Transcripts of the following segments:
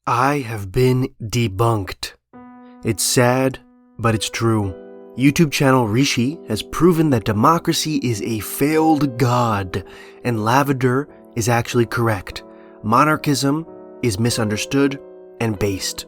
I have been debunked. It's sad, but it's true. YouTube channel Richii has proven that democracy is a failed god, and Lavader is actually correct. Monarchism is misunderstood and based.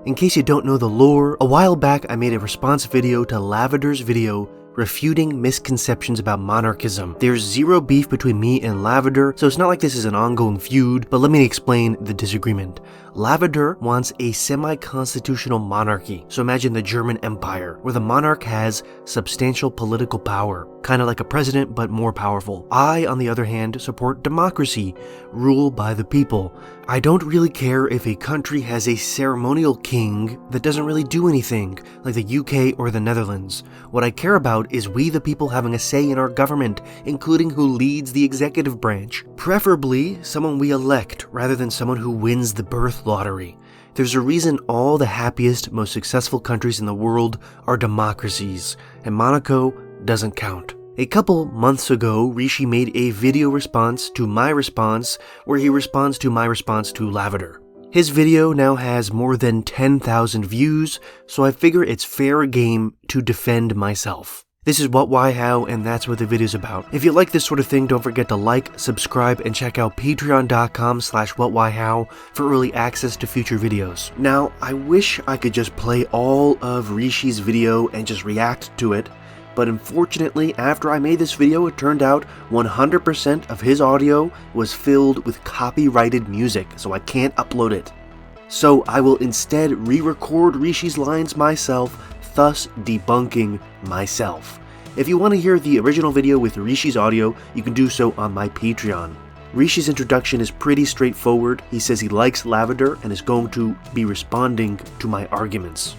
In case you don't know the lore, a while back I made a response video to Lavader's video refuting misconceptions about monarchism. There's zero beef between me and Lavader, so it's not like this is an ongoing feud, but let me explain the disagreement. Lavader wants a semi-constitutional monarchy, so imagine the German Empire, where the monarch has substantial political power, kind of like a president but more powerful. I, on the other hand, support democracy, rule by the people. I don't really care if a country has a ceremonial king that doesn't really do anything, like the UK or the Netherlands. What I care about is we the people having a say in our government, including who leads the executive branch. Preferably someone we elect rather than someone who wins the birth lottery. There's a reason all the happiest, most successful countries in the world are democracies, and Monaco doesn't count. A couple months ago, Richii made a video response to my response, where he responds to my response to Lavader. His video now has more than 10,000 views, so I figure it's fair game to defend myself. This is what, why, how, and that's what the video's about. If you like this sort of thing, don't forget to like, subscribe, and check out patreon.com/whatwhyhow for early access to future videos. Now, I wish I could just play all of Richii's video and just react to it, but unfortunately, after I made this video, it turned out 100% of his audio was filled with copyrighted music, so I can't upload it. So I will instead re-record Richii's lines myself, thus debunking myself. If you want to hear the original video with Richii's audio, you can do so on my Patreon. Richii's introduction is pretty straightforward. He says he likes Lavader and is going to be responding to my arguments.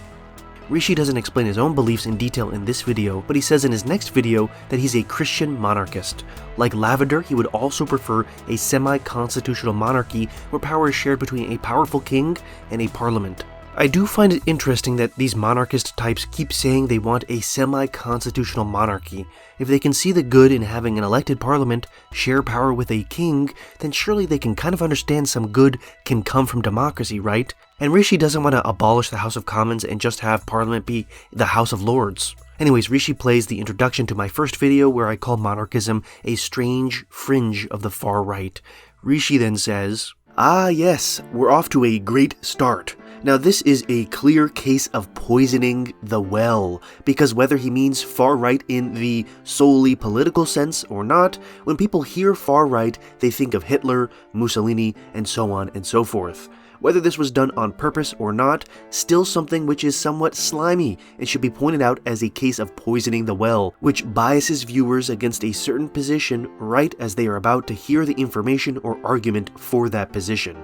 Richii doesn't explain his own beliefs in detail in this video, but he says in his next video that he's a Christian monarchist. Like Lavader, he would also prefer a semi-constitutional monarchy where power is shared between a powerful king and a parliament. I do find it interesting that these monarchist types keep saying they want a semi-constitutional monarchy. If they can see the good in having an elected parliament share power with a king, then surely they can kind of understand some good can come from democracy, right? And Richii doesn't want to abolish the House of Commons and just have Parliament be the House of Lords. Anyways, Richii plays the introduction to my first video where I call monarchism a strange fringe of the far right. Richii then says, "Ah yes, we're off to a great start. Now this is a clear case of poisoning the well, because whether he means far right in the solely political sense or not, when people hear far right, they think of Hitler, Mussolini, and so on and so forth. Whether this was done on purpose or not, still something which is somewhat slimy and should be pointed out as a case of poisoning the well, which biases viewers against a certain position right as they are about to hear the information or argument for that position.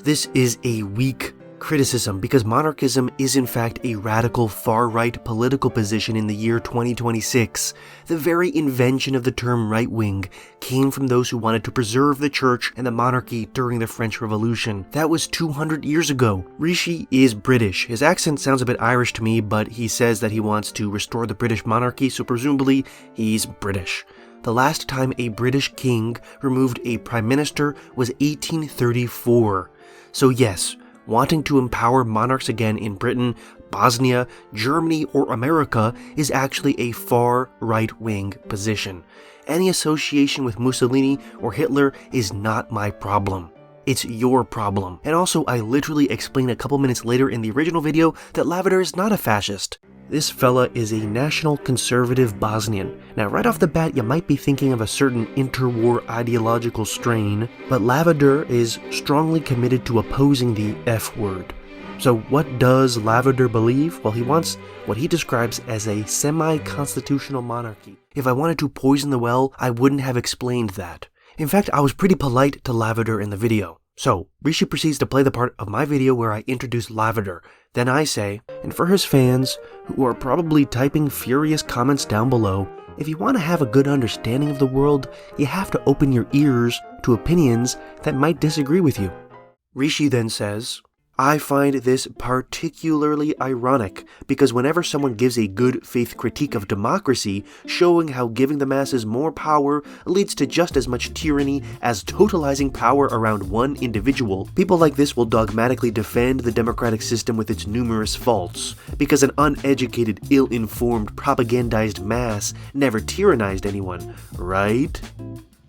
This is a weak criticism because monarchism is in fact a radical far-right political position in the year 2026. The very invention of the term right-wing came from those who wanted to preserve the church and the monarchy during the French Revolution. That was 200 years ago. Richii is British. His accent sounds a bit Irish to me, but he says that he wants to restore the British monarchy, so presumably he's British. The last time a British king removed a prime minister was 1834. So yes, wanting to empower monarchs again in Britain, Bosnia, Germany, or America is actually a far right-wing position. Any association with Mussolini or Hitler is not my problem. It's your problem. And also, I literally explain a couple minutes later in the original video that Lavader is not a fascist. This fella is a national conservative Bosnian. Now right off the bat you might be thinking of a certain interwar ideological strain, but Lavader is strongly committed to opposing the F word. So what does Lavader believe? Well, he wants what he describes as a semi-constitutional monarchy. If I wanted to poison the well, I wouldn't have explained that. In fact, I was pretty polite to Lavader in the video. So, Richii proceeds to play the part of my video where I introduce Lavader. Then I say, and for his fans, who are probably typing furious comments down below, if you want to have a good understanding of the world, you have to open your ears to opinions that might disagree with you. Richii then says, I find this particularly ironic because whenever someone gives a good faith critique of democracy, showing how giving the masses more power leads to just as much tyranny as totalizing power around one individual, people like this will dogmatically defend the democratic system with its numerous faults, because an uneducated, ill-informed, propagandized mass never tyrannized anyone, right?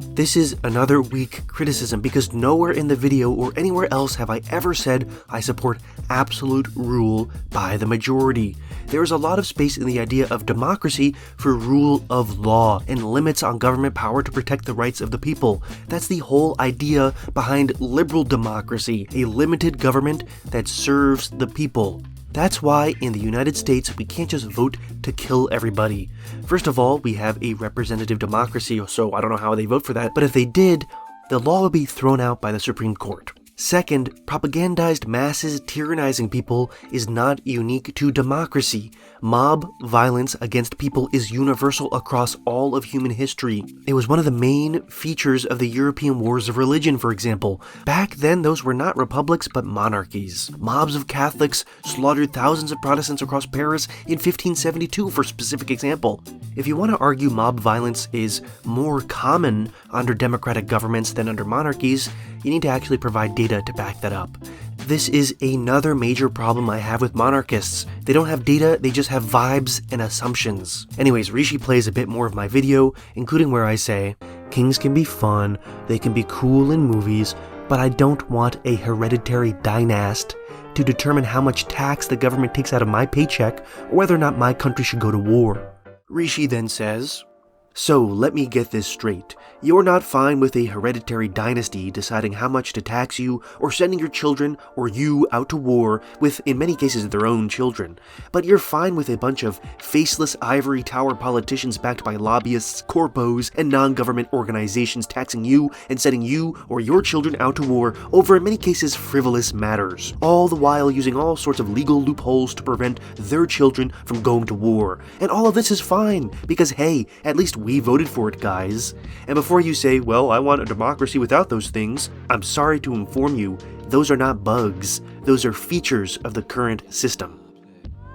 This is another weak criticism because nowhere in the video or anywhere else have I ever said I support absolute rule by the majority. There is a lot of space in the idea of democracy for rule of law and limits on government power to protect the rights of the people. That's the whole idea behind liberal democracy, a limited government that serves the people. That's why in the United States we can't just vote to kill everybody. First of all, we have a representative democracy, so I don't know how they vote for that, but if they did, the law would be thrown out by the Supreme Court. Second, propagandized masses tyrannizing people is not unique to democracy. Mob violence against people is universal across all of human history. It was one of the main features of the European wars of religion, for example. Back then, those were not republics, but monarchies. Mobs of Catholics slaughtered thousands of Protestants across Paris in 1572, for specific example. If you want to argue mob violence is more common under democratic governments than under monarchies, you need to actually provide data to back that up. This is another major problem I have with monarchists. They don't have data, they just have vibes and assumptions. Anyways, Richii plays a bit more of my video, including where I say, kings can be fun, they can be cool in movies, but I don't want a hereditary dynast to determine how much tax the government takes out of my paycheck or whether or not my country should go to war. Richii then says, so let me get this straight. You're not fine with a hereditary dynasty deciding how much to tax you or sending your children or you out to war with, in many cases, their own children. But you're fine with a bunch of faceless ivory tower politicians backed by lobbyists, corpos, and non-government organizations taxing you and sending you or your children out to war over, in many cases, frivolous matters. All the while using all sorts of legal loopholes to prevent their children from going to war. And all of this is fine because, hey, at least we voted for it, guys. And before you say, well, I want a democracy without those things, I'm sorry to inform you, those are not bugs. Those are features of the current system.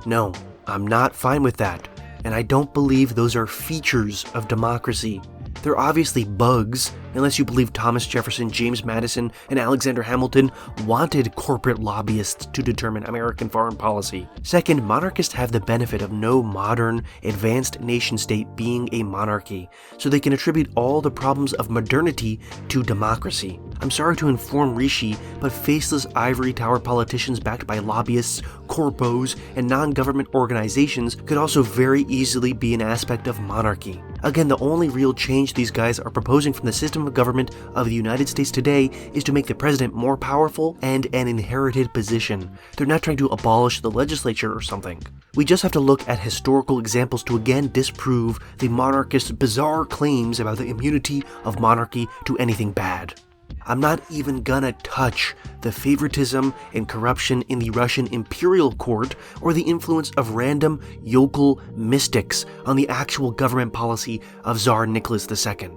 No, I'm not fine with that. And I don't believe those are features of democracy. They're obviously bugs, unless you believe Thomas Jefferson, James Madison, and Alexander Hamilton wanted corporate lobbyists to determine American foreign policy. Second, monarchists have the benefit of no modern, advanced nation-state being a monarchy, so they can attribute all the problems of modernity to democracy. I'm sorry to inform Richii, but faceless ivory tower politicians backed by lobbyists, corpos, and non-government organizations could also very easily be an aspect of monarchy. Again, the only real change these guys are proposing from the system of government of the United States today is to make the president more powerful and an inherited position. They're not trying to abolish the legislature or something. We just have to look at historical examples to again disprove the monarchists' bizarre claims about the immunity of monarchy to anything bad. I'm not even gonna touch the favoritism and corruption in the Russian imperial court or the influence of random yokel mystics on the actual government policy of Tsar Nicholas II.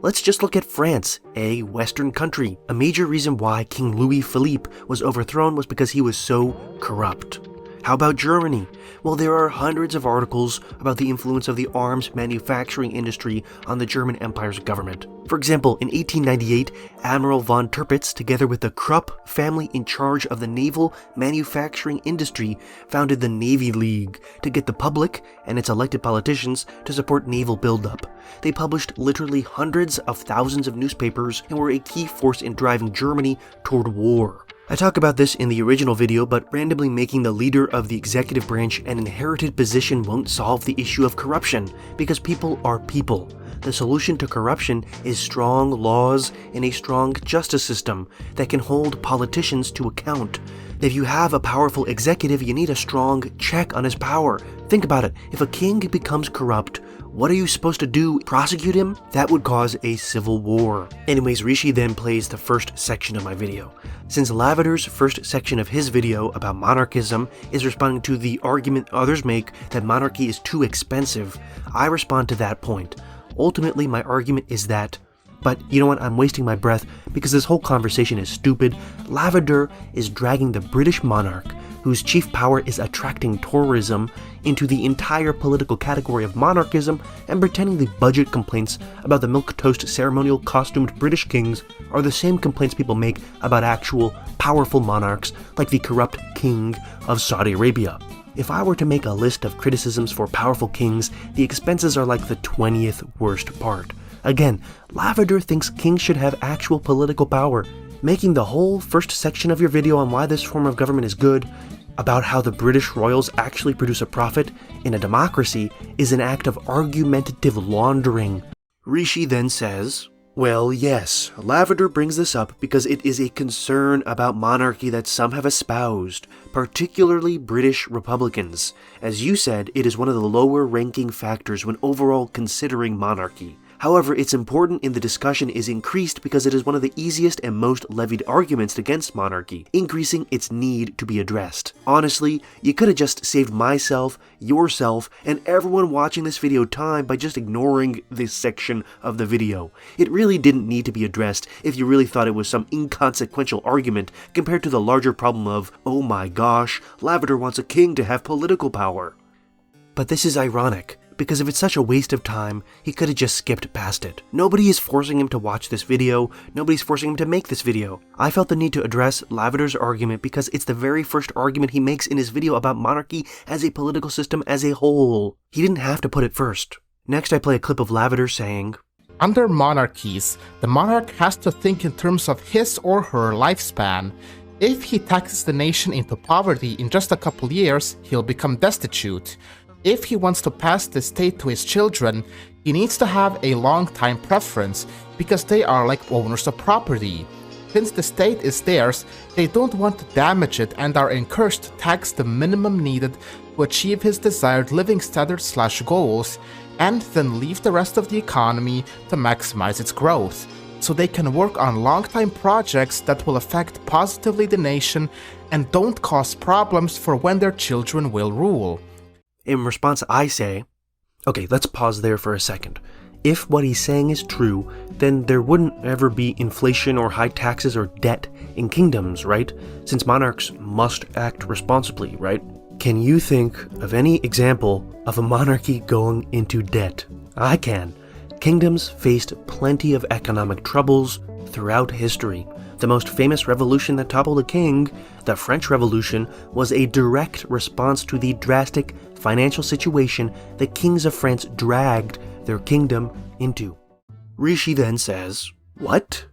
Let's just look at France, a Western country. A major reason why King Louis Philippe was overthrown was because he was so corrupt. How about Germany? Well, there are hundreds of articles about the influence of the arms manufacturing industry on the German Empire's government. For example, in 1898, Admiral von Tirpitz, together with the Krupp family in charge of the naval manufacturing industry, founded the Navy League to get the public and its elected politicians to support naval buildup. They published literally hundreds of thousands of newspapers and were a key force in driving Germany toward war. I talk about this in the original video, but randomly making the leader of the executive branch an inherited position won't solve the issue of corruption, because people are people. The solution to corruption is strong laws and a strong justice system that can hold politicians to account. If you have a powerful executive, you need a strong check on his power. Think about it. If a king becomes corrupt, what are you supposed to do? Prosecute him? That would cause a civil war. Anyways, Richii then plays the first section of my video. Since Lavader's first section of his video about monarchism is responding to the argument others make that monarchy is too expensive, I respond to that point. Ultimately, my argument is that But you know what, I'm wasting my breath because this whole conversation is stupid. Lavader is dragging the British monarch, whose chief power is attracting tourism, into the entire political category of monarchism and pretending the budget complaints about the milquetoast ceremonial costumed British kings are the same complaints people make about actual powerful monarchs like the corrupt king of Saudi Arabia. If I were to make a list of criticisms for powerful kings, the expenses are like the 20th worst part. Again, Lavader thinks kings should have actual political power, making the whole first section of your video on why this form of government is good, about how the British royals actually produce a profit in a democracy, is an act of argumentative laundering. Richii then says, well, yes, Lavader brings this up because it is a concern about monarchy that some have espoused, particularly British Republicans. As you said, it is one of the lower-ranking factors when overall considering monarchy. However, its importance in the discussion is increased because it is one of the easiest and most levied arguments against monarchy, increasing its need to be addressed. Honestly, you could have just saved myself, yourself, and everyone watching this video time by just ignoring this section of the video. It really didn't need to be addressed if you really thought it was some inconsequential argument compared to the larger problem of, oh my gosh, Lavader wants a king to have political power. But this is ironic, because if it's such a waste of time, he could have just skipped past it. Nobody is forcing him to watch this video, nobody's forcing him to make this video. I felt the need to address Lavader's argument because it's the very first argument he makes in his video about monarchy as a political system as a whole. He didn't have to put it first. Next I play a clip of Lavader saying, under monarchies, the monarch has to think in terms of his or her lifespan. If he taxes the nation into poverty in just a couple years, he'll become destitute. If he wants to pass the state to his children, he needs to have a long-time preference, because they are like owners of property. Since the state is theirs, they don't want to damage it and are encouraged to tax the minimum needed to achieve his desired living standards/goals, and then leave the rest of the economy to maximize its growth, so they can work on long-time projects that will affect positively the nation and don't cause problems for when their children will rule. In response, I say, okay, let's pause there for a second. If what he's saying is true, then there wouldn't ever be inflation or high taxes or debt in kingdoms, right? Since monarchs must act responsibly, right? Can you think of any example of a monarchy going into debt? I can. Kingdoms faced plenty of economic troubles throughout history. The most famous revolution that toppled a king, the French Revolution, was a direct response to the drastic financial situation the kings of France dragged their kingdom into. Richii then says, What?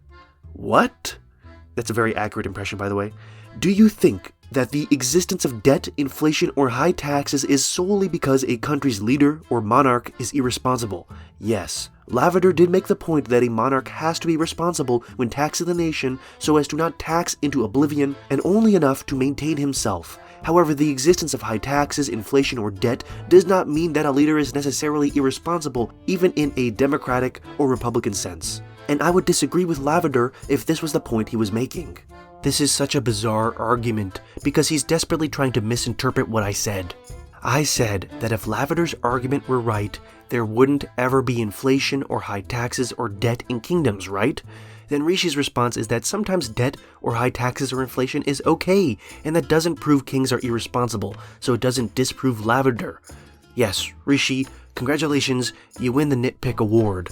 That's a very accurate impression, by the way. Do you think that the existence of debt, inflation, or high taxes is solely because a country's leader or monarch is irresponsible? Yes. Lavader did make the point that a monarch has to be responsible when taxing the nation so as to not tax into oblivion and only enough to maintain himself. However, the existence of high taxes, inflation, or debt does not mean that a leader is necessarily irresponsible, even in a democratic or republican sense. And I would disagree with Lavader if this was the point he was making. This is such a bizarre argument because he's desperately trying to misinterpret what I said. I said that if Lavader's argument were right, there wouldn't ever be inflation or high taxes or debt in kingdoms, right? Then Richii's response is that sometimes debt or high taxes or inflation is okay, and that doesn't prove kings are irresponsible, so it doesn't disprove Lavader. Yes, Richii, congratulations, you win the Nitpick Award.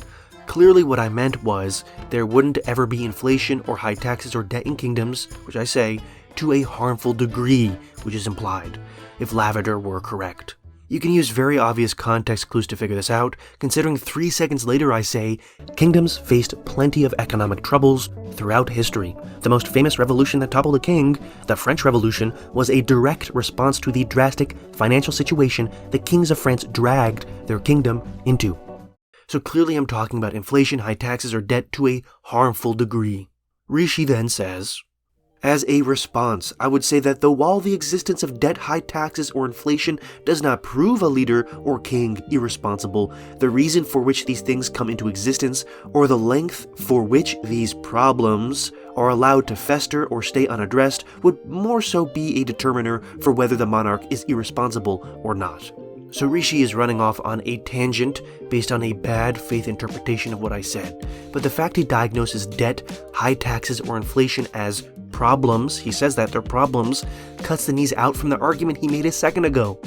Clearly what I meant was, there wouldn't ever be inflation or high taxes or debt in kingdoms, which I say, to a harmful degree, which is implied, if Lavader were correct. You can use very obvious context clues to figure this out, considering 3 seconds later I say, kingdoms faced plenty of economic troubles throughout history. The most famous revolution that toppled a king, the French Revolution, was a direct response to the drastic financial situation the kings of France dragged their kingdom into. So clearly I'm talking about inflation, high taxes, or debt to a harmful degree. Richii then says, as a response, I would say that though while the existence of debt, high taxes, or inflation does not prove a leader or king irresponsible, the reason for which these things come into existence, or the length for which these problems are allowed to fester or stay unaddressed, would more so be a determiner for whether the monarch is irresponsible or not. So Richii is running off on a tangent based on a bad faith interpretation of what I said. But the fact he diagnoses debt, high taxes, or inflation as problems, he says that they're problems, cuts the knees out from the argument he made a second ago.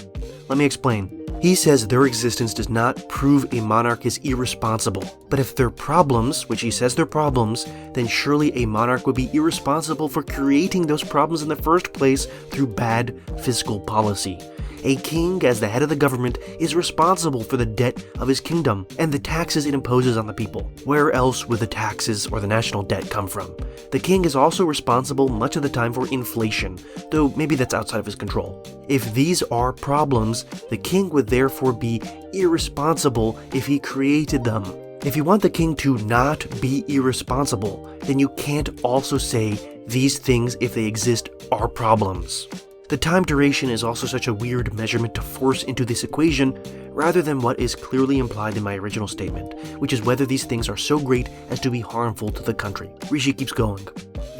Let me explain. He says their existence does not prove a monarch is irresponsible. But if they're problems, which he says they're problems, then surely a monarch would be irresponsible for creating those problems in the first place through bad fiscal policy. A king, as the head of the government, is responsible for the debt of his kingdom and the taxes it imposes on the people. Where else would the taxes or the national debt come from? The king is also responsible much of the time for inflation, though maybe that's outside of his control. If these are problems, the king would therefore be irresponsible if he created them. If you want the king to not be irresponsible, then you can't also say these things, if they exist, are problems. The time duration is also such a weird measurement to force into this equation, rather than what is clearly implied in my original statement, which is whether these things are so great as to be harmful to the country. Richii keeps going.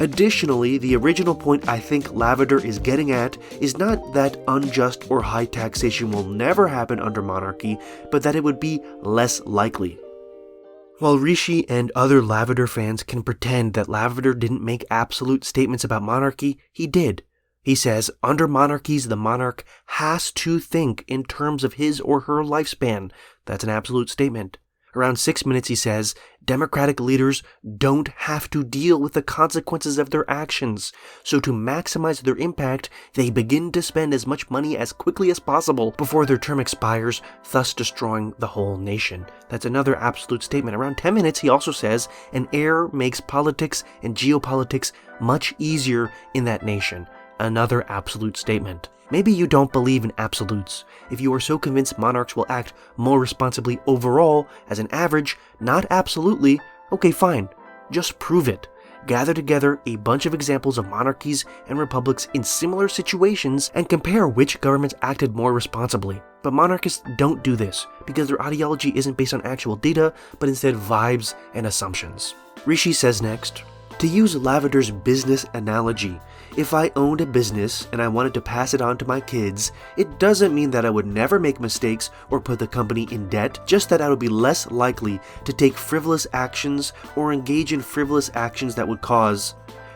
Additionally, the original point I think Lavader is getting at is not that unjust or high taxation will never happen under monarchy, but that it would be less likely. While Richii and other Lavader fans can pretend that Lavader didn't make absolute statements about monarchy, he did. He says, under monarchies, the monarch has to think in terms of his or her lifespan. That's an absolute statement. Around 6 minutes, he says, democratic leaders don't have to deal with the consequences of their actions. So to maximize their impact, they begin to spend as much money as quickly as possible before their term expires, thus destroying the whole nation. That's another absolute statement. Around 10 minutes, he also says, an heir makes politics and geopolitics much easier in that nation. Another absolute statement. Maybe you don't believe in absolutes. If you are so convinced monarchs will act more responsibly overall, as an average, not absolutely, okay fine, just prove it. Gather together a bunch of examples of monarchies and republics in similar situations and compare which governments acted more responsibly. But monarchists don't do this, because their ideology isn't based on actual data, but instead vibes and assumptions. Richii says next, to use Lavader's business analogy, if I owned a business and I wanted to pass it on to my kids, it doesn't mean that I would never make mistakes or put the company in debt, just that I would be less likely to take frivolous actions or engage in frivolous actions that would cause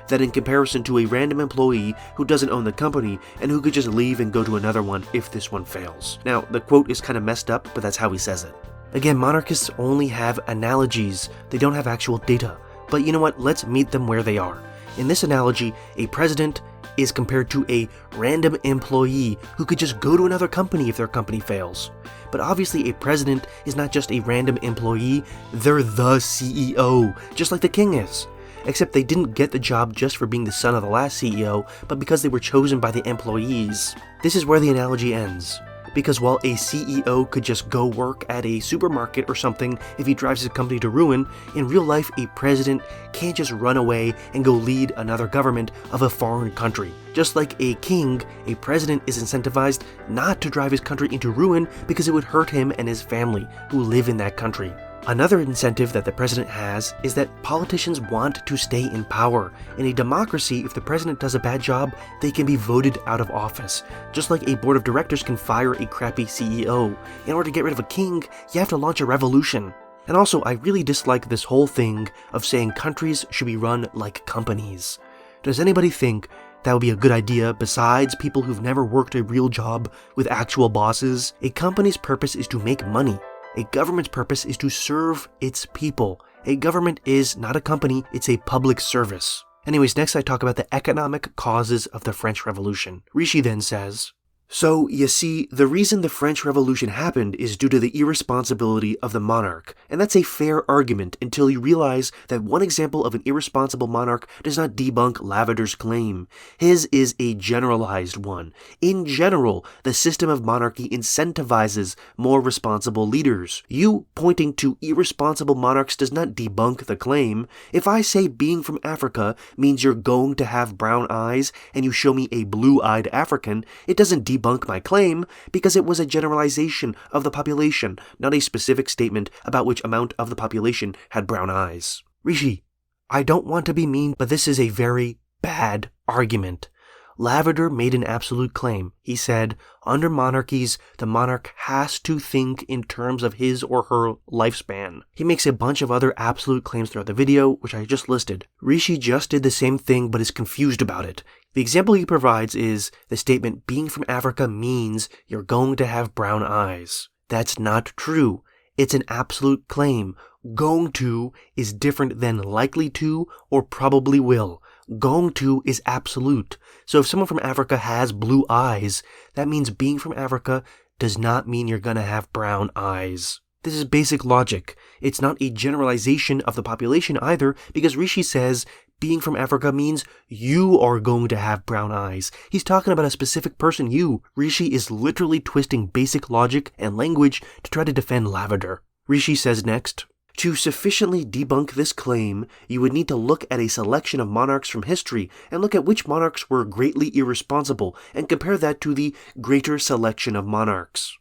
that in comparison to a random employee who doesn't own the company and who could just leave and go to another one if this one fails. Now, the quote is kind of messed up, but that's how he says it. Again, monarchists only have analogies. They don't have actual data. But you know what? Let's meet them where they are. In this analogy, a president is compared to a random employee who could just go to another company if their company fails. But obviously a president is not just a random employee, they're the CEO, just like the king is. Except they didn't get the job just for being the son of the last CEO, but because they were chosen by the employees. This is where the analogy ends. Because while a CEO could just go work at a supermarket or something if he drives his company to ruin, in real life a president can't just run away and go lead another government of a foreign country. Just like a king, a president is incentivized not to drive his country into ruin because it would hurt him and his family who live in that country. Another incentive that the president has is that politicians want to stay in power. In a democracy, if the president does a bad job, they can be voted out of office. Just like a board of directors can fire a crappy CEO. In order to get rid of a king, you have to launch a revolution. And also, I really dislike this whole thing of saying countries should be run like companies. Does anybody think that would be a good idea besides people who've never worked a real job with actual bosses? A company's purpose is to make money. A government's purpose is to serve its people. A government is not a company, it's a public service. Anyways, next I talk about the economic causes of the French Revolution. Richii then says, so, you see, the reason the French Revolution happened is due to the irresponsibility of the monarch, and that's a fair argument until you realize that one example of an irresponsible monarch does not debunk Lavader's claim. His is a generalized one. In general, the system of monarchy incentivizes more responsible leaders. You pointing to irresponsible monarchs does not debunk the claim. If I say being from Africa means you're going to have brown eyes, and you show me a blue-eyed African, it doesn't debunk my claim because it was a generalization of the population, not a specific statement about which amount of the population had brown eyes. Richii, I don't want to be mean, but this is a very bad argument. Lavader made an absolute claim. He said, under monarchies, the monarch has to think in terms of his or her lifespan. He makes a bunch of other absolute claims throughout the video, which I just listed. Richii just did the same thing but is confused about it. The example he provides is the statement, being from Africa means you're going to have brown eyes. That's not true. It's an absolute claim. Going to is different than likely to or probably will. Going to is absolute. So if someone from Africa has blue eyes, that means being from Africa does not mean you're gonna have brown eyes. This is basic logic. It's not a generalization of the population either, because Richii says being from Africa means you are going to have brown eyes. He's talking about a specific person, you. Richii is literally twisting basic logic and language to try to defend Lavader. Richii says next, to sufficiently debunk this claim, you would need to look at a selection of monarchs from history and look at which monarchs were greatly irresponsible and compare that to the greater selection of monarchs.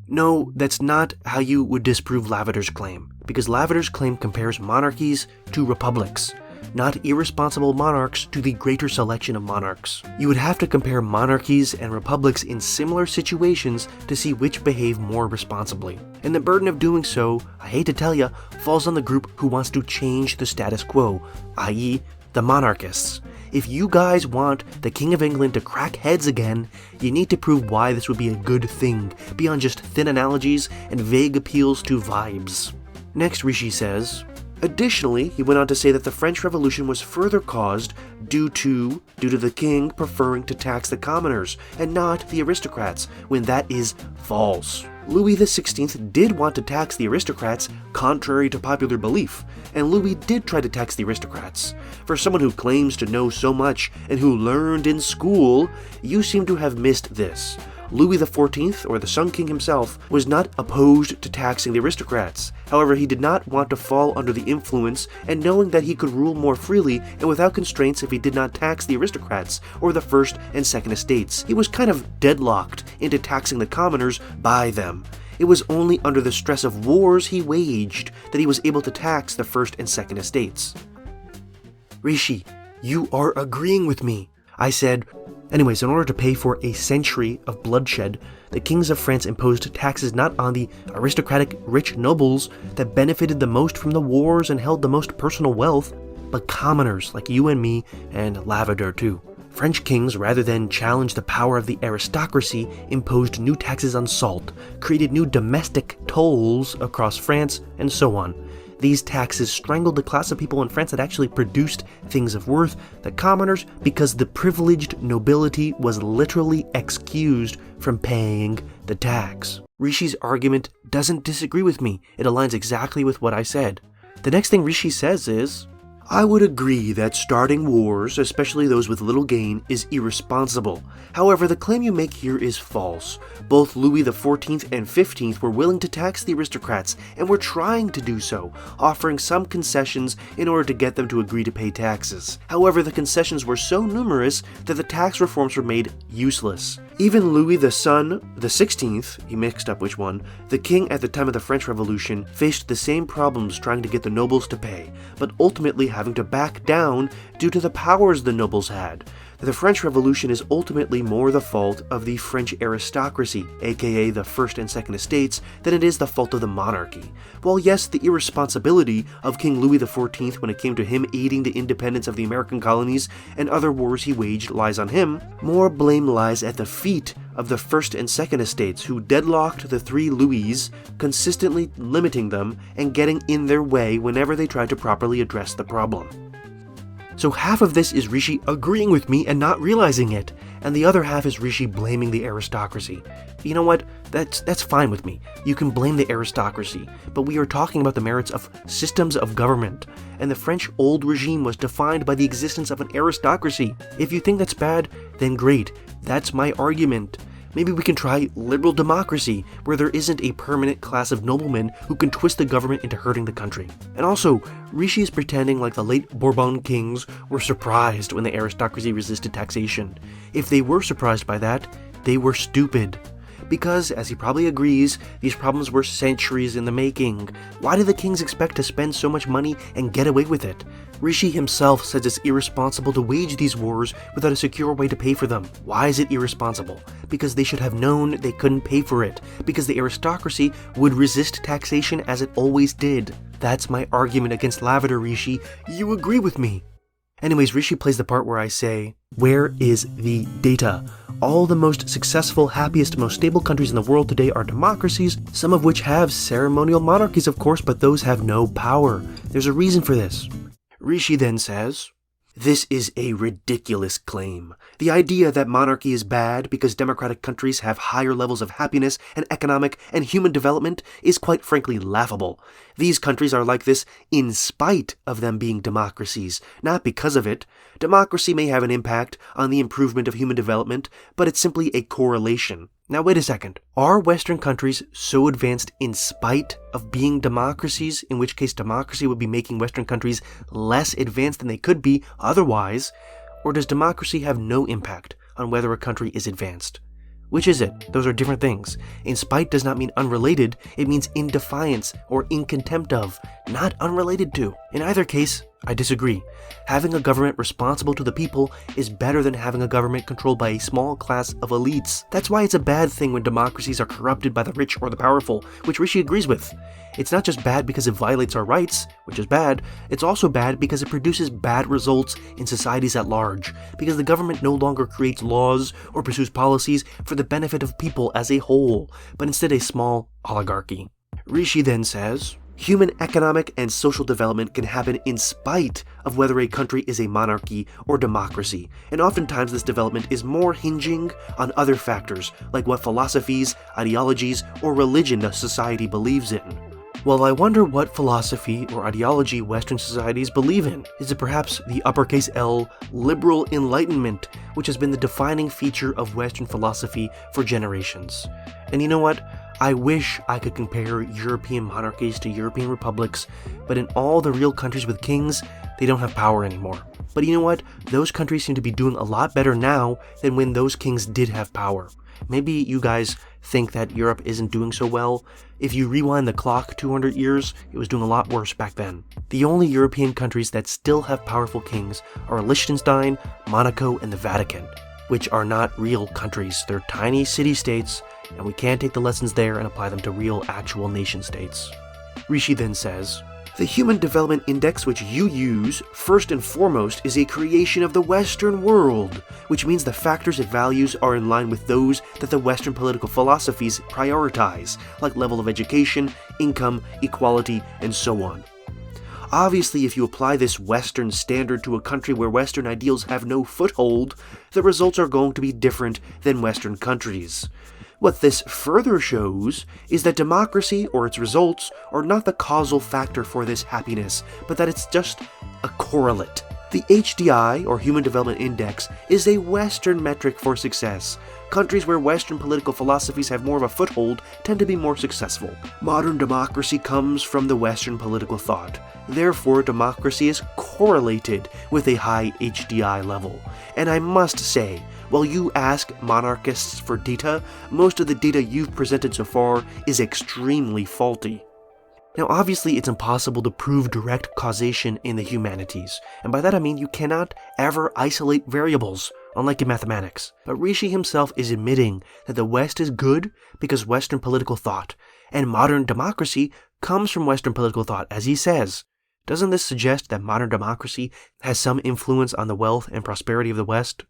No, that's not how you would disprove Lavader's claim, because Lavader's claim compares monarchies to republics, not irresponsible monarchs to the greater selection of monarchs. You would have to compare monarchies and republics in similar situations to see which behave more responsibly. And the burden of doing so, I hate to tell ya, falls on the group who wants to change the status quo, i.e. the monarchists. If you guys want the King of England to crack heads again, you need to prove why this would be a good thing, beyond just thin analogies and vague appeals to vibes. Next, Richii says, additionally, he went on to say that the French Revolution was further caused due to the king preferring to tax the commoners and not the aristocrats, when that is false. Louis XVI did want to tax the aristocrats, contrary to popular belief, and Louis did try to tax the aristocrats. For someone who claims to know so much and who learned in school, you seem to have missed this. Louis XIV, or the Sun King himself, was not opposed to taxing the aristocrats. However, he did not want to fall under the influence, and knowing that he could rule more freely and without constraints if he did not tax the aristocrats or the first and second estates, he was kind of deadlocked into taxing the commoners by them. It was only under the stress of wars he waged that he was able to tax the first and second estates. Richii, you are agreeing with me. I said, anyways, in order to pay for a century of bloodshed, the kings of France imposed taxes not on the aristocratic rich nobles that benefited the most from the wars and held the most personal wealth, but commoners like you and me and Lavader too. French kings, rather than challenge the power of the aristocracy, imposed new taxes on salt, created new domestic tolls across France, and so on. These taxes strangled the class of people in France that actually produced things of worth, the commoners, because the privileged nobility was literally excused from paying the tax. Richii's argument doesn't disagree with me. It aligns exactly with what I said. The next thing Richii says is, I would agree that starting wars, especially those with little gain, is irresponsible. However, the claim you make here is false. Both Louis XIV and XV were willing to tax the aristocrats, and were trying to do so, offering some concessions in order to get them to agree to pay taxes. However, the concessions were so numerous that the tax reforms were made useless. Even Louis the XVI, he mixed up which one, the king at the time of the French Revolution, faced the same problems trying to get the nobles to pay, but ultimately having to back down due to the powers the nobles had. The French Revolution is ultimately more the fault of the French aristocracy, aka the first and second estates, than it is the fault of the monarchy. While yes, the irresponsibility of King Louis XIV when it came to him aiding the independence of the American colonies and other wars he waged lies on him, more blame lies at the feet of the first and second estates who deadlocked the three Louis, consistently limiting them and getting in their way whenever they tried to properly address the problem. So half of this is Richii agreeing with me and not realizing it, and the other half is Richii blaming the aristocracy. You know what? That's fine with me. You can blame the aristocracy, but we are talking about the merits of systems of government, and the French old regime was defined by the existence of an aristocracy. If you think that's bad, then great. That's my argument. Maybe we can try liberal democracy, where there isn't a permanent class of noblemen who can twist the government into hurting the country. And also, Richii is pretending like the late Bourbon kings were surprised when the aristocracy resisted taxation. If they were surprised by that, they were stupid. Because, as he probably agrees, these problems were centuries in the making. Why do the kings expect to spend so much money and get away with it? Richii himself says it's irresponsible to wage these wars without a secure way to pay for them. Why is it irresponsible? Because they should have known they couldn't pay for it. Because the aristocracy would resist taxation as it always did. That's my argument against Lavader, Richii. You agree with me. Anyways, Richii plays the part where I say, where is the data? All the most successful, happiest, most stable countries in the world today are democracies, some of which have ceremonial monarchies, of course, but those have no power. There's a reason for this. Richii then says, this is a ridiculous claim. The idea that monarchy is bad because democratic countries have higher levels of happiness and economic and human development is quite frankly laughable. These countries are like this in spite of them being democracies, not because of it. Democracy may have an impact on the improvement of human development, but it's simply a correlation. Now wait a second. Are Western countries so advanced in spite of being democracies, in which case democracy would be making Western countries less advanced than they could be otherwise? Or does democracy have no impact on whether a country is advanced? Which is it? Those are different things. In spite does not mean unrelated, it means in defiance or in contempt of, not unrelated to. In either case, I disagree. Having a government responsible to the people is better than having a government controlled by a small class of elites. That's why it's a bad thing when democracies are corrupted by the rich or the powerful, which Richii agrees with. It's not just bad because it violates our rights, which is bad, it's also bad because it produces bad results in societies at large, because the government no longer creates laws or pursues policies for the benefit of people as a whole, but instead a small oligarchy. Richii then says, human economic and social development can happen in spite of whether a country is a monarchy or democracy, and oftentimes this development is more hinging on other factors, like what philosophies, ideologies, or religion a society believes in. Well, I wonder what philosophy or ideology Western societies believe in. Is it perhaps the uppercase L, liberal enlightenment, which has been the defining feature of Western philosophy for generations? And you know what? I wish I could compare European monarchies to European republics, but in all the real countries with kings, they don't have power anymore. But you know what? Those countries seem to be doing a lot better now than when those kings did have power. Maybe you guys think that Europe isn't doing so well. If you rewind the clock 200 years, it was doing a lot worse back then. The only European countries that still have powerful kings are Liechtenstein, Monaco, and the Vatican, which are not real countries. They're tiny city-states, and we can't take the lessons there and apply them to real, actual nation-states. Richii then says, the Human Development Index which you use, first and foremost, is a creation of the Western world, which means the factors it values are in line with those that the Western political philosophies prioritize, like level of education, income, equality, and so on. Obviously, if you apply this Western standard to a country where Western ideals have no foothold, the results are going to be different than Western countries. What this further shows is that democracy or its results are not the causal factor for this happiness, but that it's just a correlate. The HDI, or Human Development Index, is a Western metric for success. Countries where Western political philosophies have more of a foothold tend to be more successful. Modern democracy comes from the Western political thought. Therefore, democracy is correlated with a high HDI level. And I must say, while you ask monarchists for data, most of the data you've presented so far is extremely faulty. Now obviously it's impossible to prove direct causation in the humanities, and by that I mean you cannot ever isolate variables, unlike in mathematics. But Richii himself is admitting that the West is good because Western political thought, and modern democracy comes from Western political thought, as he says. Doesn't this suggest that modern democracy has some influence on the wealth and prosperity of the West?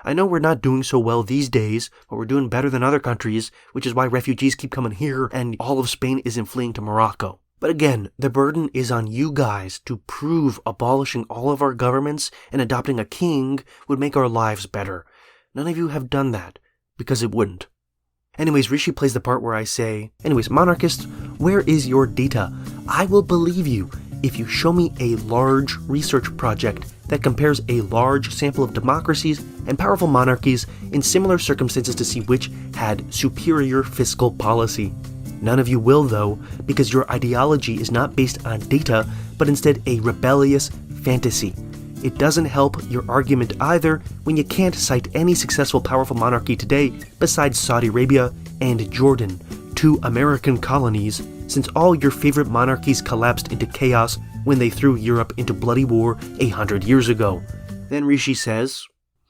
I know we're not doing so well these days, but we're doing better than other countries, which is why refugees keep coming here and all of Spain isn't fleeing to Morocco. But again, the burden is on you guys to prove abolishing all of our governments and adopting a king would make our lives better. None of you have done that, because it wouldn't. Anyways, Richii plays the part where I say, anyways, monarchists, where is your data? I will believe you if you show me a large research project that compares a large sample of democracies and powerful monarchies in similar circumstances to see which had superior fiscal policy. None of you will, though, because your ideology is not based on data, but instead a rebellious fantasy. It doesn't help your argument either when you can't cite any successful powerful monarchy today besides Saudi Arabia, and Jordan, 2 American colonies, since all your favorite monarchies collapsed into chaos when they threw Europe into bloody war 100 years ago. Then Richii says,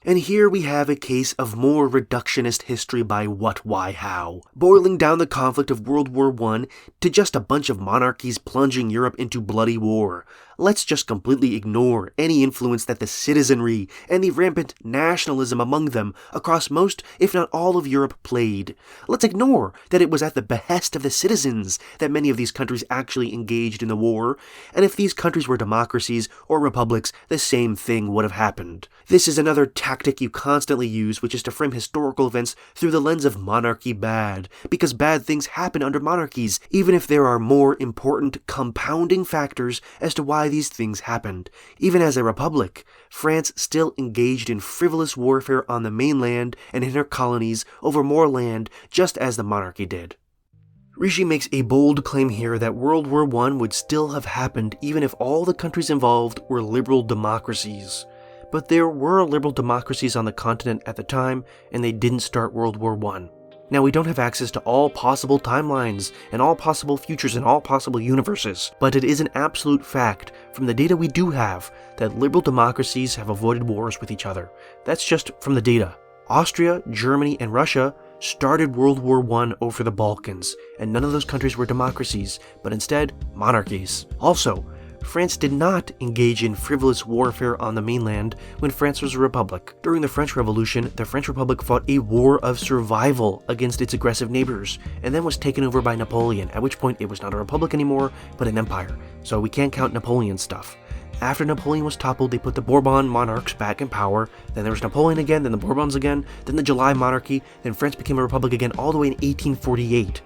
and here we have a case of more reductionist history by what, why, how, boiling down the conflict of World War I to just a bunch of monarchies plunging Europe into bloody war. Let's just completely ignore any influence that the citizenry and the rampant nationalism among them across most, if not all of Europe played. Let's ignore that it was at the behest of the citizens that many of these countries actually engaged in the war, and if these countries were democracies or republics, the same thing would have happened. This is another tactic you constantly use, which is to frame historical events through the lens of monarchy bad, because bad things happen under monarchies, even if there are more important compounding factors as to why these things happened. Even as a republic, France still engaged in frivolous warfare on the mainland and in her colonies over more land, just as the monarchy did. Richii makes a bold claim here that World War I would still have happened even if all the countries involved were liberal democracies. But there were liberal democracies on the continent at the time, and they didn't start World War I. Now, we don't have access to all possible timelines, and all possible futures, and all possible universes, but it is an absolute fact, from the data we do have, that liberal democracies have avoided wars with each other. That's just from the data. Austria, Germany, and Russia started World War I over the Balkans, and none of those countries were democracies, but instead monarchies. Also, France did not engage in frivolous warfare on the mainland when France was a republic. During the French Revolution, the French Republic fought a war of survival against its aggressive neighbors, and then was taken over by Napoleon, at which point it was not a republic anymore, but an empire. So we can't count Napoleon's stuff. After Napoleon was toppled, they put the Bourbon monarchs back in power, then there was Napoleon again, then the Bourbons again, then the July monarchy, then France became a republic again all the way in 1848.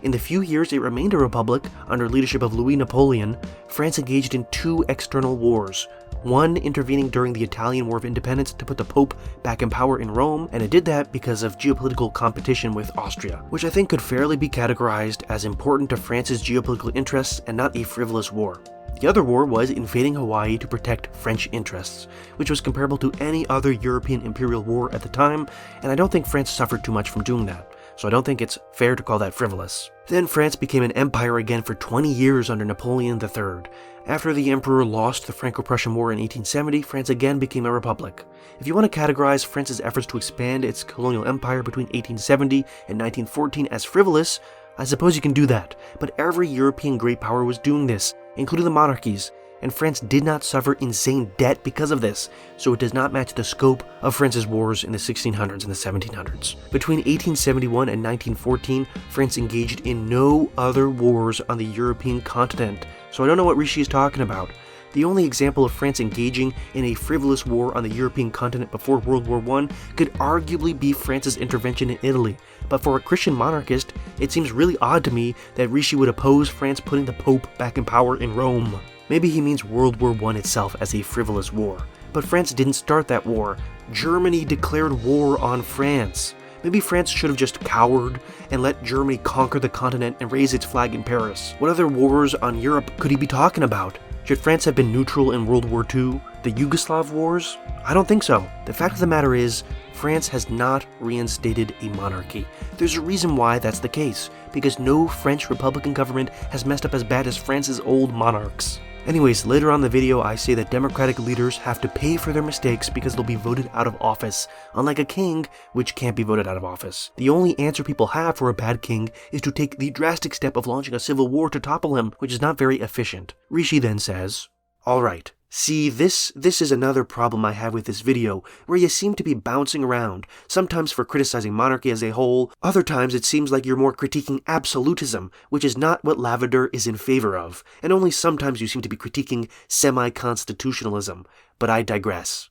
In the few years it remained a republic, under leadership of Louis Napoleon, France engaged in 2 external wars. One intervening during the Italian War of Independence to put the Pope back in power in Rome, and it did that because of geopolitical competition with Austria, which I think could fairly be categorized as important to France's geopolitical interests and not a frivolous war. The other war was invading Hawaii to protect French interests, which was comparable to any other European imperial war at the time, and I don't think France suffered too much from doing that, so I don't think it's fair to call that frivolous. Then France became an empire again for 20 years under Napoleon III. After the emperor lost the Franco-Prussian War in 1870, France again became a republic. If you want to categorize France's efforts to expand its colonial empire between 1870 and 1914 as frivolous, I suppose you can do that, but every European great power was doing this, including the monarchies, and France did not suffer insane debt because of this, so it does not match the scope of France's wars in the 1600s and the 1700s. Between 1871 and 1914, France engaged in no other wars on the European continent, so I don't know what Richii is talking about. The only example of France engaging in a frivolous war on the European continent before World War I could arguably be France's intervention in Italy, but for a Christian monarchist, it seems really odd to me that Richii would oppose France putting the Pope back in power in Rome. Maybe he means World War I itself as a frivolous war. But France didn't start that war. Germany declared war on France. Maybe France should have just cowered and let Germany conquer the continent and raise its flag in Paris. What other wars on Europe could he be talking about? Should France have been neutral in World War II? The Yugoslav wars? I don't think so. The fact of the matter is, France has not reinstated a monarchy. There's a reason why that's the case, because no French Republican government has messed up as bad as France's old monarchs. Anyways, later on in the video I say that democratic leaders have to pay for their mistakes because they'll be voted out of office, unlike a king, which can't be voted out of office. The only answer people have for a bad king is to take the drastic step of launching a civil war to topple him, which is not very efficient. Richii then says, alright, see, this is another problem I have with this video, where you seem to be bouncing around, sometimes for criticizing monarchy as a whole, other times it seems like you're more critiquing absolutism, which is not what Lavader is in favor of, and only sometimes you seem to be critiquing semi-constitutionalism, but I digress.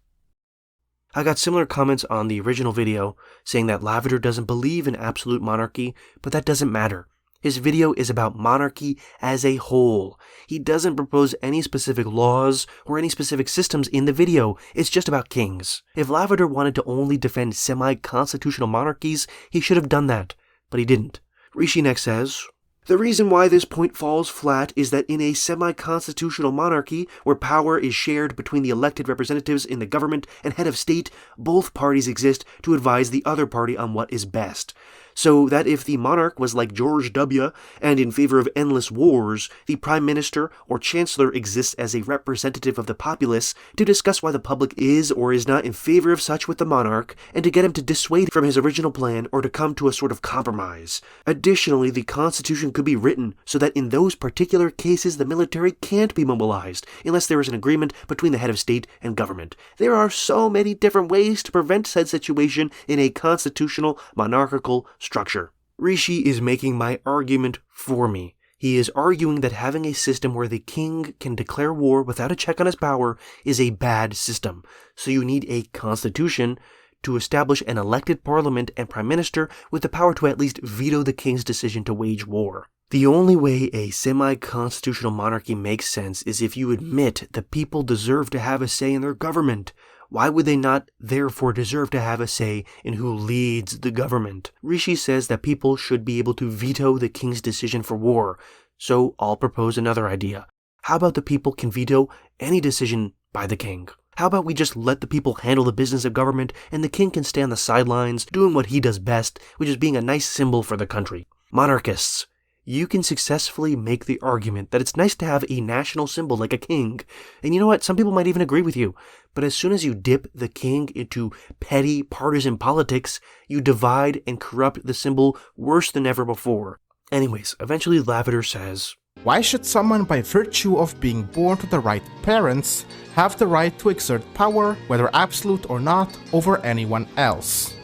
I got similar comments on the original video, saying that Lavader doesn't believe in absolute monarchy, but that doesn't matter. His video is about monarchy as a whole. He doesn't propose any specific laws or any specific systems in the video, it's just about kings. If Lavader wanted to only defend semi-constitutional monarchies, he should have done that, but he didn't. Richii next says, the reason why this point falls flat is that in a semi-constitutional monarchy, where power is shared between the elected representatives in the government and head of state, both parties exist to advise the other party on what is best. so that if the monarch was like George W. and in favor of endless wars, the prime minister or chancellor exists as a representative of the populace to discuss why the public is or is not in favor of such with the monarch, and to get him to dissuade from his original plan or to come to a sort of compromise. Additionally, the Constitution could be written so that in those particular cases the military can't be mobilized unless there is an agreement between the head of state and government. There are so many different ways to prevent said situation in a constitutional monarchical structure. Richii is making my argument for me. He is arguing that having a system where the king can declare war without a check on his power is a bad system. So you need a constitution to establish an elected parliament and prime minister with the power to at least veto the king's decision to wage war. The only way a semi-constitutional monarchy makes sense is if you admit the people deserve to have a say in their government. Why would they not therefore deserve to have a say in who leads the government? Richii says that people should be able to veto the king's decision for war, so I'll propose another idea. How about the people can veto any decision by the king? How about we just let the people handle the business of government and the king can stay on the sidelines doing what he does best, which is being a nice symbol for the country? Monarchists, you can successfully make the argument that it's nice to have a national symbol like a king. And you know what? Some people might even agree with you. But as soon as you dip the king into petty partisan politics, you divide and corrupt the symbol worse than ever before. Anyways, eventually Lavader says, why should someone by virtue of being born to the right parents have the right to exert power, whether absolute or not, over anyone else?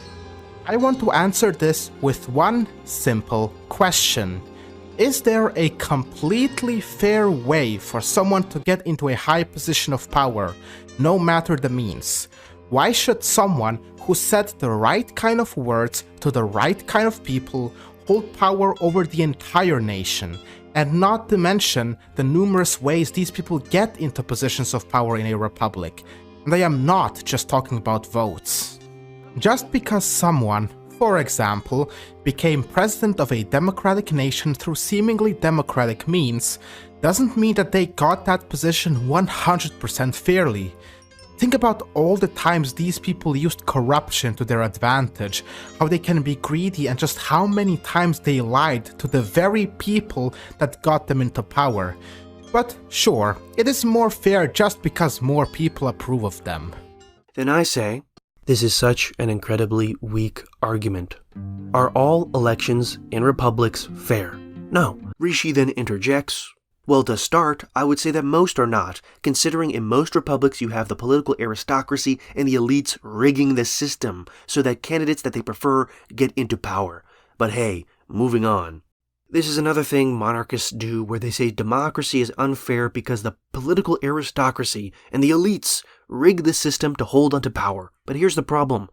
I want to answer this with one simple question. Is there a completely fair way for someone to get into a high position of power, no matter the means? Why should someone who said the right kind of words to the right kind of people hold power over the entire nation, and not to mention the numerous ways these people get into positions of power in a republic? And I am not just talking about votes. Just because someone, for example, became president of a democratic nation through seemingly democratic means, doesn't mean that they got that position 100% fairly. Think about all the times these people used corruption to their advantage, how they can be greedy, and just how many times they lied to the very people that got them into power. But sure, it is more fair just because more people approve of them. Then I say, this is such an incredibly weak argument. Are all elections in republics fair? No. Richii then interjects, well, to start, I would say that most are not, considering in most republics you have the political aristocracy and the elites rigging the system so that candidates that they prefer get into power. But hey, moving on. This is another thing monarchists do where they say democracy is unfair because the political aristocracy and the elites rig the system to hold onto power. But here's the problem.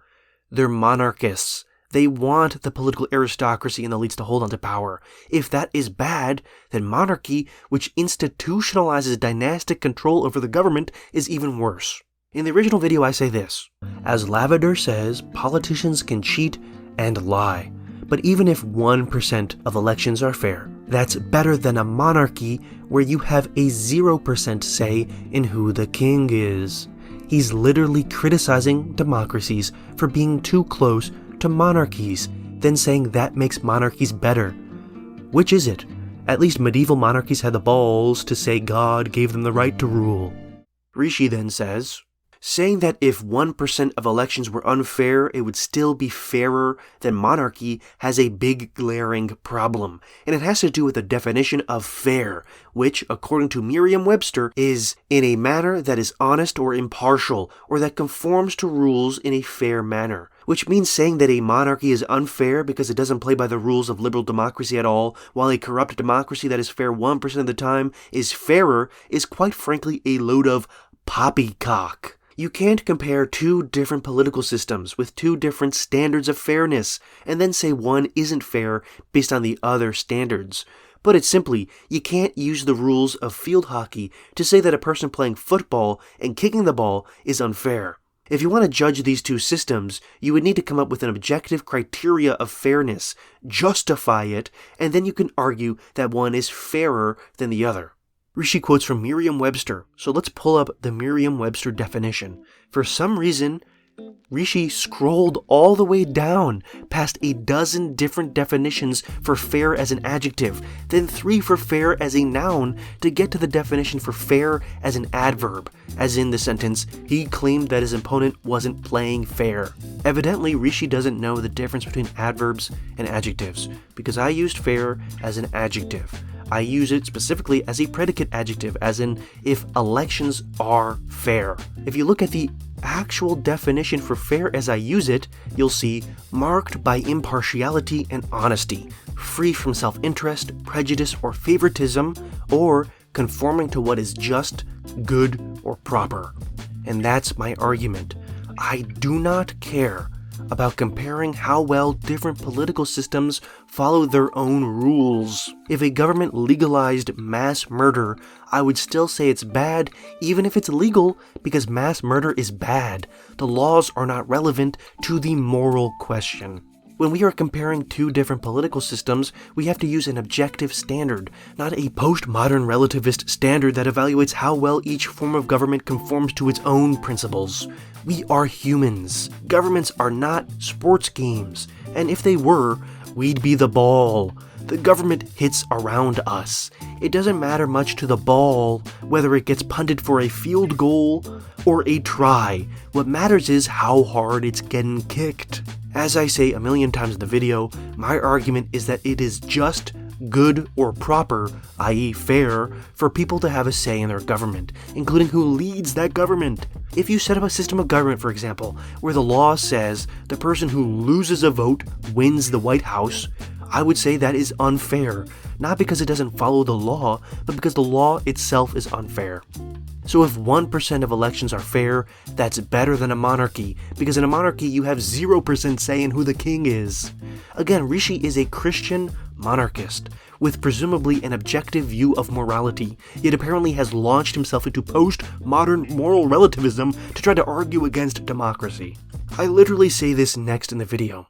They're monarchists. They want the political aristocracy and the elites to hold onto power. If that is bad, then monarchy, which institutionalizes dynastic control over the government, is even worse. In the original video I say this. As Lavader says, politicians can cheat and lie. But even if 1% of elections are fair, that's better than a monarchy where you have a 0% say in who the king is. He's literally criticizing democracies for being too close to monarchies, then saying that makes monarchies better. Which is it? At least medieval monarchies had the balls to say God gave them the right to rule. Richii then says, saying that if 1% of elections were unfair, it would still be fairer than monarchy has a big glaring problem, and it has to do with the definition of fair, which, according to Merriam-Webster, is in a manner that is honest or impartial, or that conforms to rules in a fair manner. Which means saying that a monarchy is unfair because it doesn't play by the rules of liberal democracy at all, while a corrupt democracy that is fair 1% of the time is fairer, is quite frankly a load of poppycock. You can't compare two different political systems with two different standards of fairness, and then say one isn't fair based on the other standards. Put it simply, you can't use the rules of field hockey to say that a person playing football and kicking the ball is unfair. If you want to judge these two systems, you would need to come up with an objective criteria of fairness, justify it, and then you can argue that one is fairer than the other. Richii quotes from Merriam-Webster, so let's pull up the Merriam-Webster definition. For some reason, Richii scrolled all the way down past a dozen different definitions for fair as an adjective, then 3 for fair as a noun to get to the definition for fair as an adverb, as in the sentence, he claimed that his opponent wasn't playing fair. Evidently, Richii doesn't know the difference between adverbs and adjectives, because I used fair as an adjective. I use it specifically as a predicate adjective, as in, if elections are fair. If you look at the actual definition for fair as I use it, you'll see marked by impartiality and honesty, free from self-interest, prejudice, or favoritism, or conforming to what is just, good, or proper. And that's my argument. I do not care about comparing how well different political systems follow their own rules. If a government legalized mass murder, I would still say it's bad even if it's legal, because mass murder is bad. The laws are not relevant to the moral question. When we are comparing 2 different political systems, we have to use an objective standard, not a postmodern relativist standard that evaluates how well each form of government conforms to its own principles. We are humans. Governments are not sports games, and if they were, we'd be the ball. The government hits around us. It doesn't matter much to the ball whether it gets punted for a field goal or a try. What matters is how hard it's getting kicked. As I say a million times in the video, my argument is that it is just, good, or proper, i.e. fair, for people to have a say in their government, including who leads that government. If you set up a system of government, for example, where the law says the person who loses a vote wins the White House, I would say that is unfair, not because it doesn't follow the law, but because the law itself is unfair. So if 1% of elections are fair, that's better than a monarchy, because in a monarchy you have 0% say in who the king is. Again, Richii is a Christian monarchist, with presumably an objective view of morality, yet apparently has launched himself into post-modern moral relativism to try to argue against democracy. I literally say this next in the video.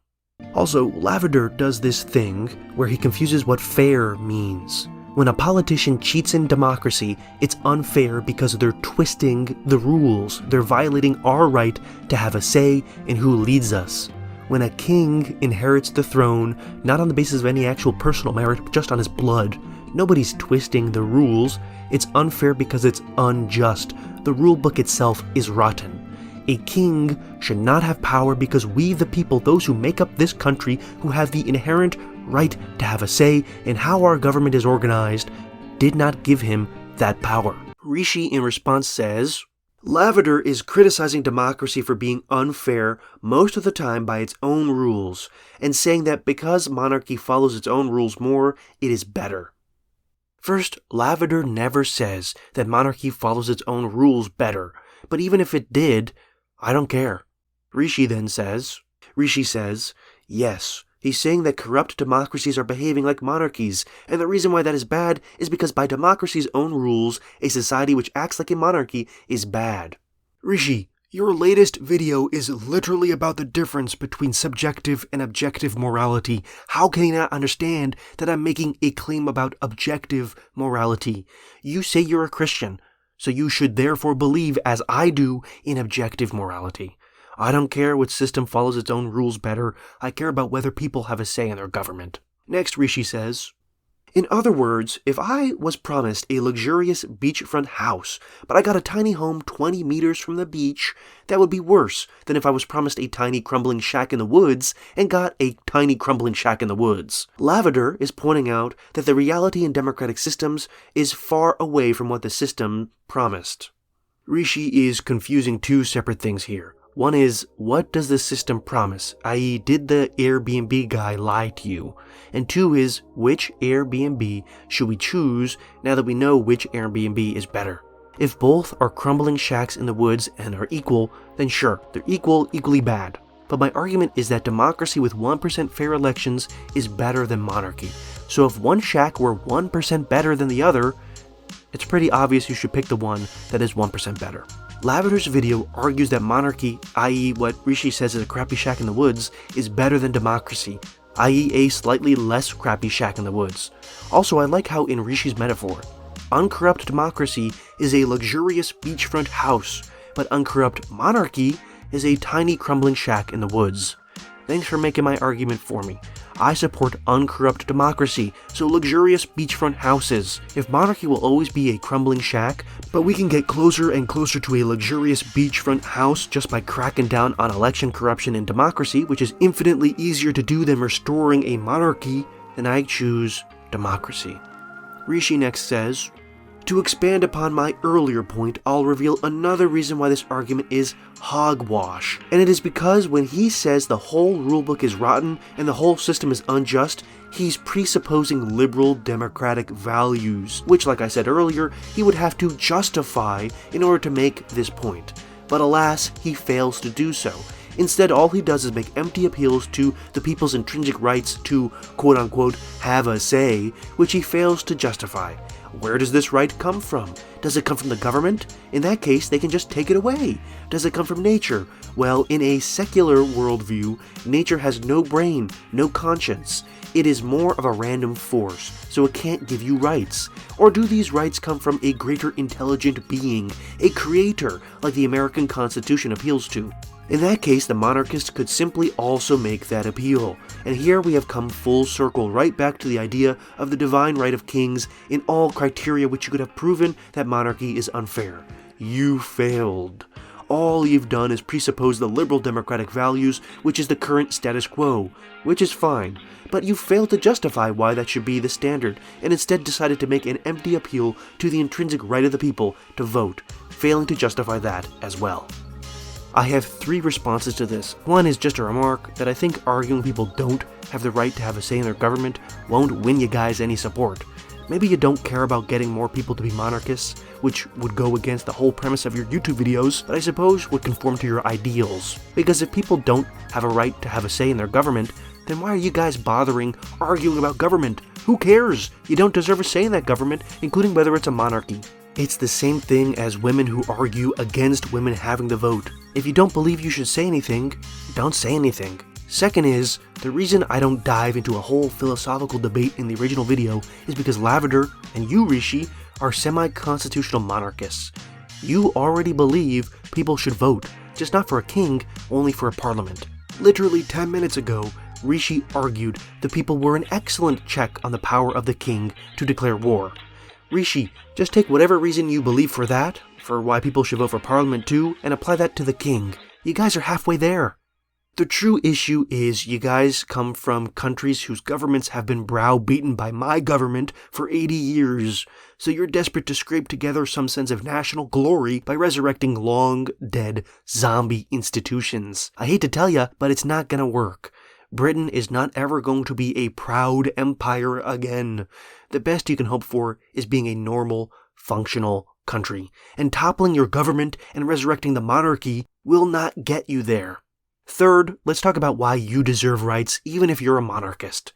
Also, Lavader does this thing where he confuses what fair means. When a politician cheats in democracy, it's unfair because they're twisting the rules. They're violating our right to have a say in who leads us. When a king inherits the throne, not on the basis of any actual personal merit, but just on his blood, nobody's twisting the rules. It's unfair because it's unjust. The rule book itself is rotten. A king should not have power because we, the people, those who make up this country, who have the inherent right to have a say in how our government is organized, did not give him that power. Richii in response says, Lavader is criticizing democracy for being unfair most of the time by its own rules, and saying that because monarchy follows its own rules more, it is better. First, Lavader never says that monarchy follows its own rules better, but even if it did, I don't care. Richii says, yes, he's saying that corrupt democracies are behaving like monarchies, and the reason why that is bad is because by democracy's own rules, a society which acts like a monarchy is bad. Richii, your latest video is literally about the difference between subjective and objective morality. How can you not understand that I'm making a claim about objective morality? You say you're a Christian, so you should therefore believe, as I do, in objective morality. I don't care which system follows its own rules better. I care about whether people have a say in their government. Next, Richii says, in other words, if I was promised a luxurious beachfront house, but I got a tiny home 20 meters from the beach, that would be worse than if I was promised a tiny crumbling shack in the woods and got a tiny crumbling shack in the woods. Lavader is pointing out that the reality in democratic systems is far away from what the system promised. Richii is confusing 2 separate things here. One is, what does the system promise, i.e. did the Airbnb guy lie to you? And 2 is, which Airbnb should we choose now that we know which Airbnb is better? If both are crumbling shacks in the woods and are equal, then sure, they're equally bad. But my argument is that democracy with 1% fair elections is better than monarchy. So if one shack were 1% better than the other, it's pretty obvious you should pick the one that is 1% better. Lavader's video argues that monarchy, i.e. what Richii says is a crappy shack in the woods, is better than democracy, i.e. a slightly less crappy shack in the woods. Also, I like how in Rishii's metaphor, uncorrupt democracy is a luxurious beachfront house, but uncorrupt monarchy is a tiny crumbling shack in the woods. Thanks for making my argument for me. I support uncorrupt democracy, so luxurious beachfront houses. If monarchy will always be a crumbling shack, but we can get closer and closer to a luxurious beachfront house just by cracking down on election corruption and democracy, which is infinitely easier to do than restoring a monarchy, then I choose democracy. Richii next says, to expand upon my earlier point, I'll reveal another reason why this argument is hogwash. And it is because when he says the whole rulebook is rotten and the whole system is unjust, he's presupposing liberal democratic values, which, like I said earlier, he would have to justify in order to make this point. But alas, he fails to do so. Instead, all he does is make empty appeals to the people's intrinsic rights to, quote-unquote, have a say, which he fails to justify. Where does this right come from? Does it come from the government? In that case, they can just take it away. Does it come from nature? Well, in a secular worldview, nature has no brain, no conscience. It is more of a random force, so it can't give you rights. Or do these rights come from a greater intelligent being, a creator, like the American Constitution appeals to? In that case, the monarchist could simply also make that appeal. And here we have come full circle right back to the idea of the divine right of kings in all criteria which you could have proven that monarchy is unfair. You failed. All you've done is presuppose the liberal democratic values, which is the current status quo, which is fine. But you failed to justify why that should be the standard, and instead decided to make an empty appeal to the intrinsic right of the people to vote, failing to justify that as well. I have 3 responses to this. One is just a remark that I think arguing people don't have the right to have a say in their government won't win you guys any support. Maybe you don't care about getting more people to be monarchists, which would go against the whole premise of your YouTube videos, but I suppose would conform to your ideals. Because if people don't have a right to have a say in their government, then why are you guys bothering arguing about government? Who cares? You don't deserve a say in that government, including whether it's a monarchy. It's the same thing as women who argue against women having the vote. If you don't believe you should say anything, don't say anything. Second is, the reason I don't dive into a whole philosophical debate in the original video is because Lavader and you, Richii, are semi-constitutional monarchists. You already believe people should vote, just not for a king, only for a parliament. Literally 10 minutes ago, Richii argued the people were an excellent check on the power of the king to declare war. Richii, just take whatever reason you believe for that, for why people should vote for parliament too, and apply that to the king. You guys are halfway there. The true issue is you guys come from countries whose governments have been browbeaten by my government for 80 years, so you're desperate to scrape together some sense of national glory by resurrecting long-dead zombie institutions. I hate to tell ya, but it's not gonna work. Britain is not ever going to be a proud empire again. The best you can hope for is being a normal, functional country, and toppling your government and resurrecting the monarchy will not get you there. Third, let's talk about why you deserve rights even if you're a monarchist.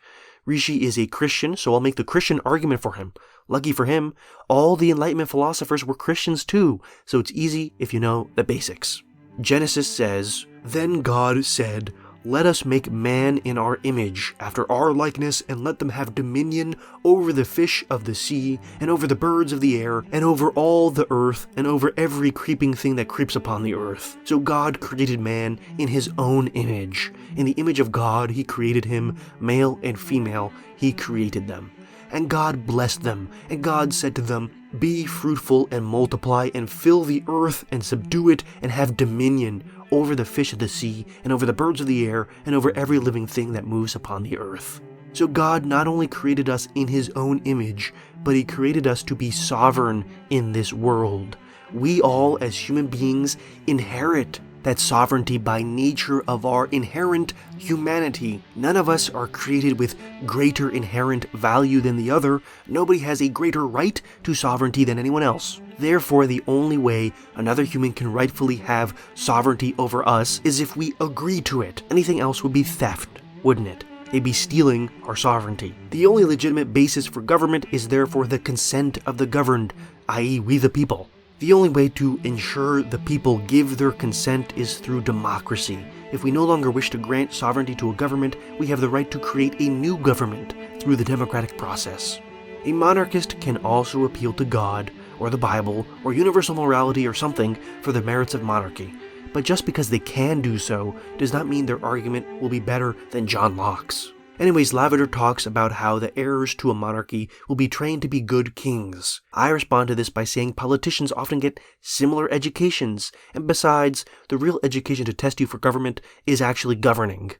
Richii is a Christian, so I'll make the Christian argument for him. Lucky for him, all the Enlightenment philosophers were Christians too, so it's easy if you know the basics. Genesis says, "Then God said, let us make man in our image, after our likeness, and let them have dominion over the fish of the sea, and over the birds of the air, and over all the earth, and over every creeping thing that creeps upon the earth." So God created man in his own image. In the image of God he created him, male and female, he created them. And God blessed them, and God said to them, "Be fruitful and multiply, and fill the earth, and subdue it, and have dominion over the fish of the sea, and over the birds of the air, and over every living thing that moves upon the earth." So God not only created us in his own image, but he created us to be sovereign in this world. We all, as human beings, inherit that sovereignty by nature of our inherent humanity. None of us are created with greater inherent value than the other. Nobody has a greater right to sovereignty than anyone else. Therefore, the only way another human can rightfully have sovereignty over us is if we agree to it. Anything else would be theft, wouldn't it? They'd be stealing our sovereignty. The only legitimate basis for government is therefore the consent of the governed, i.e. we the people. The only way to ensure the people give their consent is through democracy. If we no longer wish to grant sovereignty to a government, we have the right to create a new government through the democratic process. A monarchist can also appeal to God, or the Bible, or universal morality or something for the merits of monarchy. but just because they can do so does not mean their argument will be better than John Locke's. Anyways, Lavader talks about how the heirs to a monarchy will be trained to be good kings. I respond to this by saying politicians often get similar educations, and besides, the real education to test you for government is actually governing.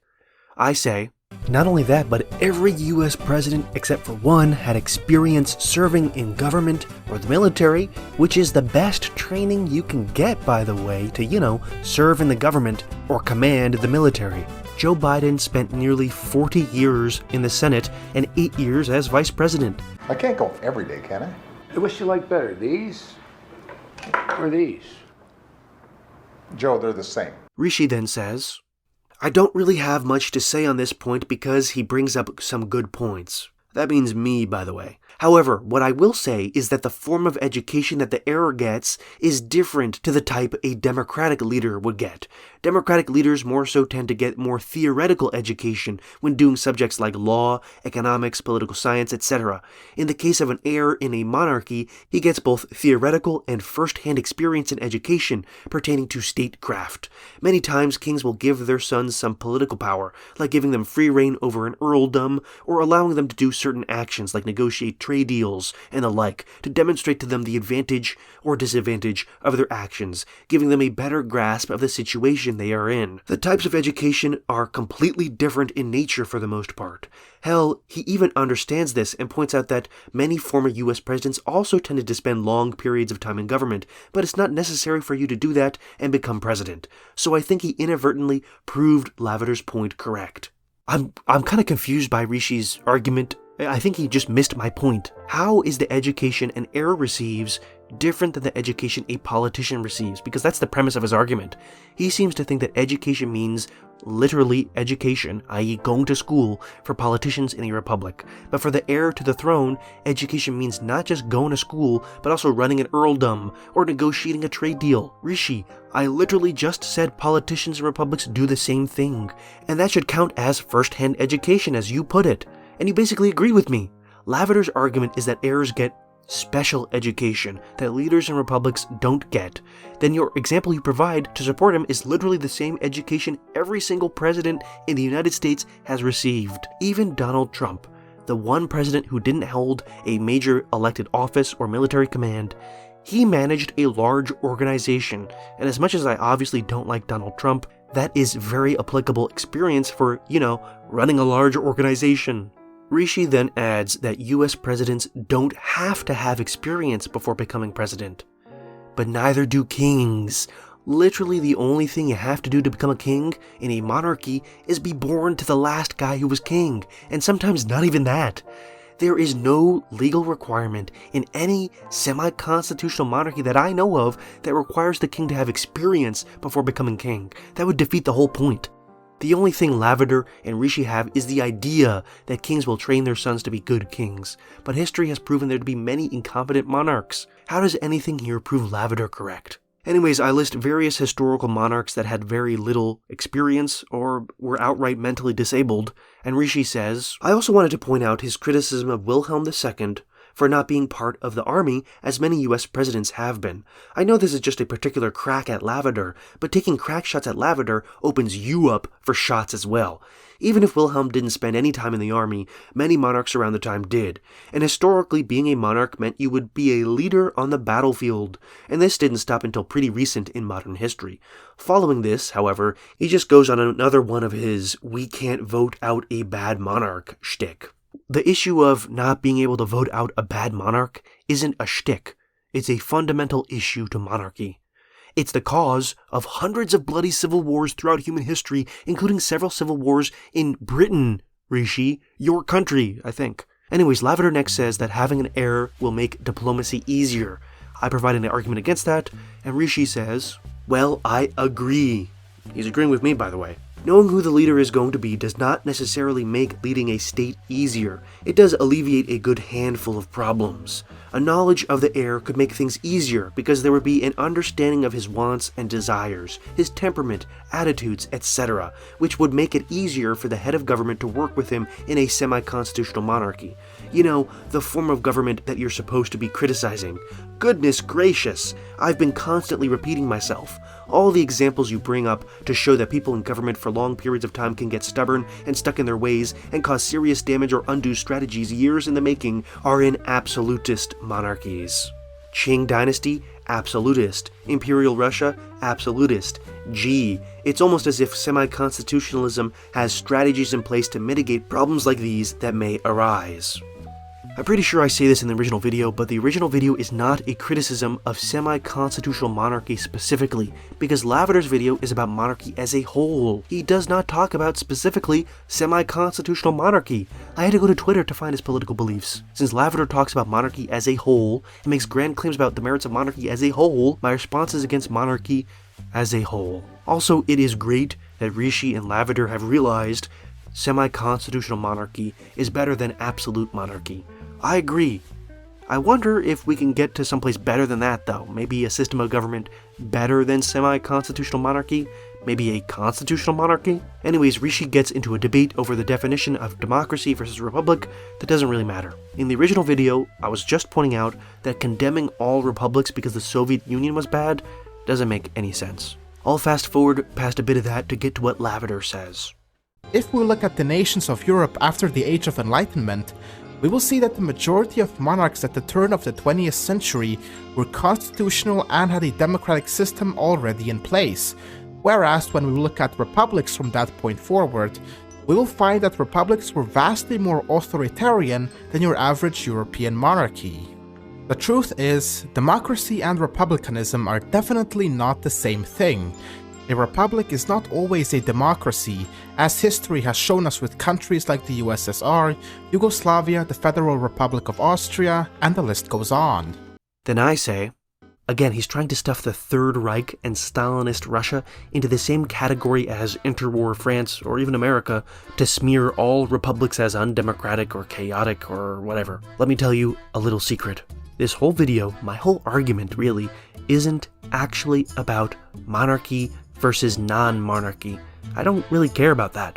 I say, not only that, but every US president except for one had experience serving in government or the military, which is the best training you can get, by the way, to, serve in the government or command the military. Joe Biden spent nearly 40 years in the Senate and 8 years as vice president. I can't go every day, can I? Which you like better, these or these? Joe, they're the same. Richii then says, I don't really have much to say on this point because he brings up some good points. That means me, by the way. However, what I will say is that the form of education that the heir gets is different to the type a democratic leader would get. Democratic leaders more so tend to get more theoretical education when doing subjects like law, economics, political science, etc. In the case of an heir in a monarchy, he gets both theoretical and first-hand experience in education pertaining to statecraft. Many times, kings will give their sons some political power, like giving them free reign over an earldom, or allowing them to do certain actions like negotiate trade deals and the like, to demonstrate to them the advantage or disadvantage of their actions, giving them a better grasp of the situation they are in. The types of education are completely different in nature for the most part. Hell, he even understands this and points out that many former US presidents also tended to spend long periods of time in government, but it's not necessary for you to do that and become president. So I think he inadvertently proved Lavader's point correct. I'm kind of confused by Richii's argument. I think he just missed my point. How is the education an heir receives different than the education a politician receives? Because that's the premise of his argument. He seems to think that education means literally education, i.e. going to school, for politicians in a republic. But for the heir to the throne, education means not just going to school, but also running an earldom or negotiating a trade deal. Richii, I literally just said politicians in republics do the same thing, and that should count as first-hand education, as you put it. And you basically agree with me. Lavader's argument is that heirs get special education that leaders in republics don't get. Then your example you provide to support him is literally the same education every single president in the United States has received. Even Donald Trump, the one president who didn't hold a major elected office or military command, he managed a large organization. And as much as I obviously don't like Donald Trump, that is very applicable experience for, running a large organization. Richii then adds that US presidents don't have to have experience before becoming president. But neither do kings. Literally the only thing you have to do to become a king in a monarchy is be born to the last guy who was king, and sometimes not even that. There is no legal requirement in any semi-constitutional monarchy that I know of that requires the king to have experience before becoming king. That would defeat the whole point. The only thing Lavader and Richii have is the idea that kings will train their sons to be good kings, but history has proven there to be many incompetent monarchs. How does anything here prove Lavader correct? Anyways, I list various historical monarchs that had very little experience or were outright mentally disabled, and Richii says, I also wanted to point out his criticism of Wilhelm II for not being part of the army as many US presidents have been. I know this is just a particular crack at Lavader, but taking crack shots at Lavader opens you up for shots as well. Even if Wilhelm didn't spend any time in the army, many monarchs around the time did, and historically being a monarch meant you would be a leader on the battlefield, and this didn't stop until pretty recent in modern history. Following this, however, he just goes on another one of his "we can't vote out a bad monarch" shtick. The issue of not being able to vote out a bad monarch isn't a shtick. It's a fundamental issue to monarchy. It's the cause of hundreds of bloody civil wars throughout human history, including several civil wars in Britain, Richii, your country, I think. Anyways, Lavader next says that having an heir will make diplomacy easier. I provide an argument against that, and Richii says, well, I agree. He's agreeing with me, by the way. Knowing who the leader is going to be does not necessarily make leading a state easier. It does alleviate a good handful of problems. A knowledge of the heir could make things easier because there would be an understanding of his wants and desires, his temperament, attitudes, etc., which would make it easier for the head of government to work with him in a semi-constitutional monarchy. You know, the form of government that you're supposed to be criticizing. Goodness gracious, I've been constantly repeating myself. All the examples you bring up to show that people in government for long periods of time can get stubborn and stuck in their ways and cause serious damage or undo strategies years in the making are in absolutist monarchies. Qing Dynasty, absolutist. Imperial Russia, absolutist. Gee, it's almost as if semi-constitutionalism has strategies in place to mitigate problems like these that may arise. I'm pretty sure I say this in the original video, but the original video is not a criticism of semi-constitutional monarchy specifically, because Lavader's video is about monarchy as a whole. He does not talk about specifically semi-constitutional monarchy. I had to go to Twitter to find his political beliefs. Since Lavader talks about monarchy as a whole, and makes grand claims about the merits of monarchy as a whole, my response is against monarchy as a whole. Also, it is great that Richii and Lavader have realized semi-constitutional monarchy is better than absolute monarchy. I agree. I wonder if we can get to someplace better than that, though. Maybe a system of government better than semi-constitutional monarchy? Maybe a constitutional monarchy? Anyways, Richii gets into a debate over the definition of democracy versus republic that doesn't really matter. In the original video, I was just pointing out that condemning all republics because the Soviet Union was bad doesn't make any sense. I'll fast forward past a bit of that to get to what Lavader says. If we look at the nations of Europe after the Age of Enlightenment, we will see that the majority of monarchs at the turn of the 20th century were constitutional and had a democratic system already in place, whereas when we look at republics from that point forward, we will find that republics were vastly more authoritarian than your average European monarchy. The truth is, democracy and republicanism are definitely not the same thing. A republic is not always a democracy, as history has shown us with countries like the USSR, Yugoslavia, the Federal Republic of Austria, and the list goes on. Then I say, again, he's trying to stuff the Third Reich and Stalinist Russia into the same category as interwar France or even America to smear all republics as undemocratic or chaotic or whatever. Let me tell you a little secret. This whole video, my whole argument really, isn't actually about monarchy versus non-monarchy. I don't really care about that.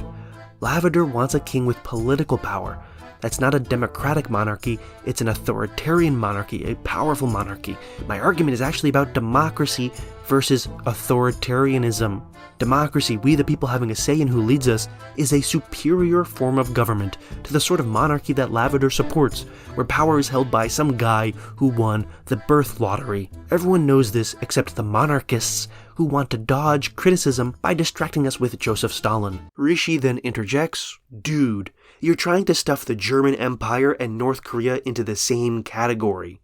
Lavader wants a king with political power. That's not a democratic monarchy, it's an authoritarian monarchy, a powerful monarchy. My argument is actually about democracy versus authoritarianism. Democracy, we the people having a say in who leads us, is a superior form of government to the sort of monarchy that Lavader supports, where power is held by some guy who won the birth lottery. Everyone knows this except the monarchists, who want to dodge criticism by distracting us with Joseph Stalin. Richii then interjects, "Dude, you're trying to stuff the German Empire and North Korea into the same category."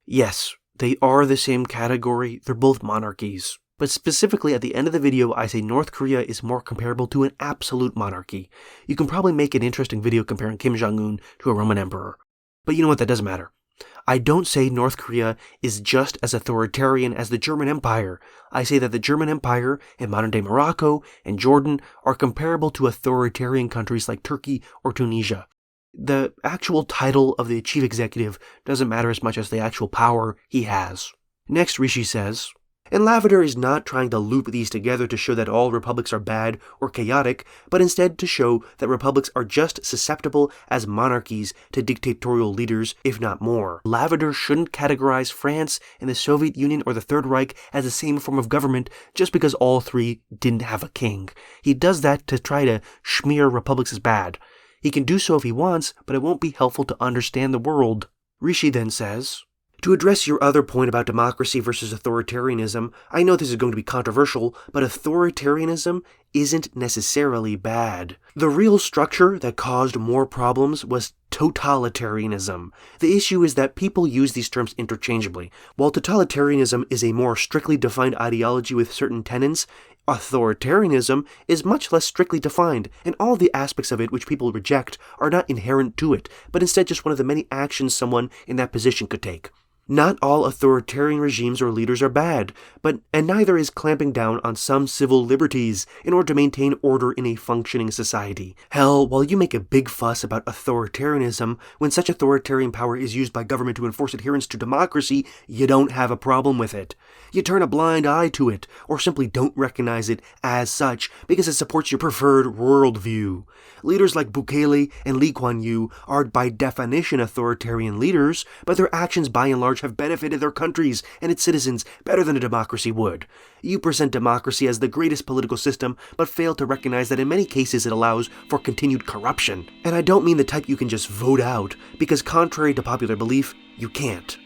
Yes, they are the same category, they're both monarchies. But specifically at the end of the video, I say North Korea is more comparable to an absolute monarchy. You can probably make an interesting video comparing Kim Jong-un to a Roman emperor. But you know what, that doesn't matter. I don't say North Korea is just as authoritarian as the German Empire. I say that the German Empire and modern-day Morocco and Jordan are comparable to authoritarian countries like Turkey or Tunisia. The actual title of the chief executive doesn't matter as much as the actual power he has. Next, Richii says, and Lavader is not trying to loop these together to show that all republics are bad or chaotic, but instead to show that republics are just susceptible as monarchies to dictatorial leaders, if not more. Lavader shouldn't categorize France and the Soviet Union or the Third Reich as the same form of government just because all three didn't have a king. He does that to try to smear republics as bad. He can do so if he wants, but it won't be helpful to understand the world. Richii then says, to address your other point about democracy versus authoritarianism, I know this is going to be controversial, but authoritarianism isn't necessarily bad. The real structure that caused more problems was totalitarianism. The issue is that people use these terms interchangeably. While totalitarianism is a more strictly defined ideology with certain tenets, authoritarianism is much less strictly defined, and all the aspects of it which people reject are not inherent to it, but instead just one of the many actions someone in that position could take. Not all authoritarian regimes or leaders are bad, and neither is clamping down on some civil liberties in order to maintain order in a functioning society. Hell, while you make a big fuss about authoritarianism, when such authoritarian power is used by government to enforce adherence to democracy, you don't have a problem with it. You turn a blind eye to it, or simply don't recognize it as such because it supports your preferred worldview. Leaders like Bukele and Lee Kuan Yew are by definition authoritarian leaders, but their actions by and large large have benefited their countries and its citizens better than a democracy would. You present democracy as the greatest political system, but fail to recognize that in many cases it allows for continued corruption. And I don't mean the type you can just vote out, because contrary to popular belief, you can't.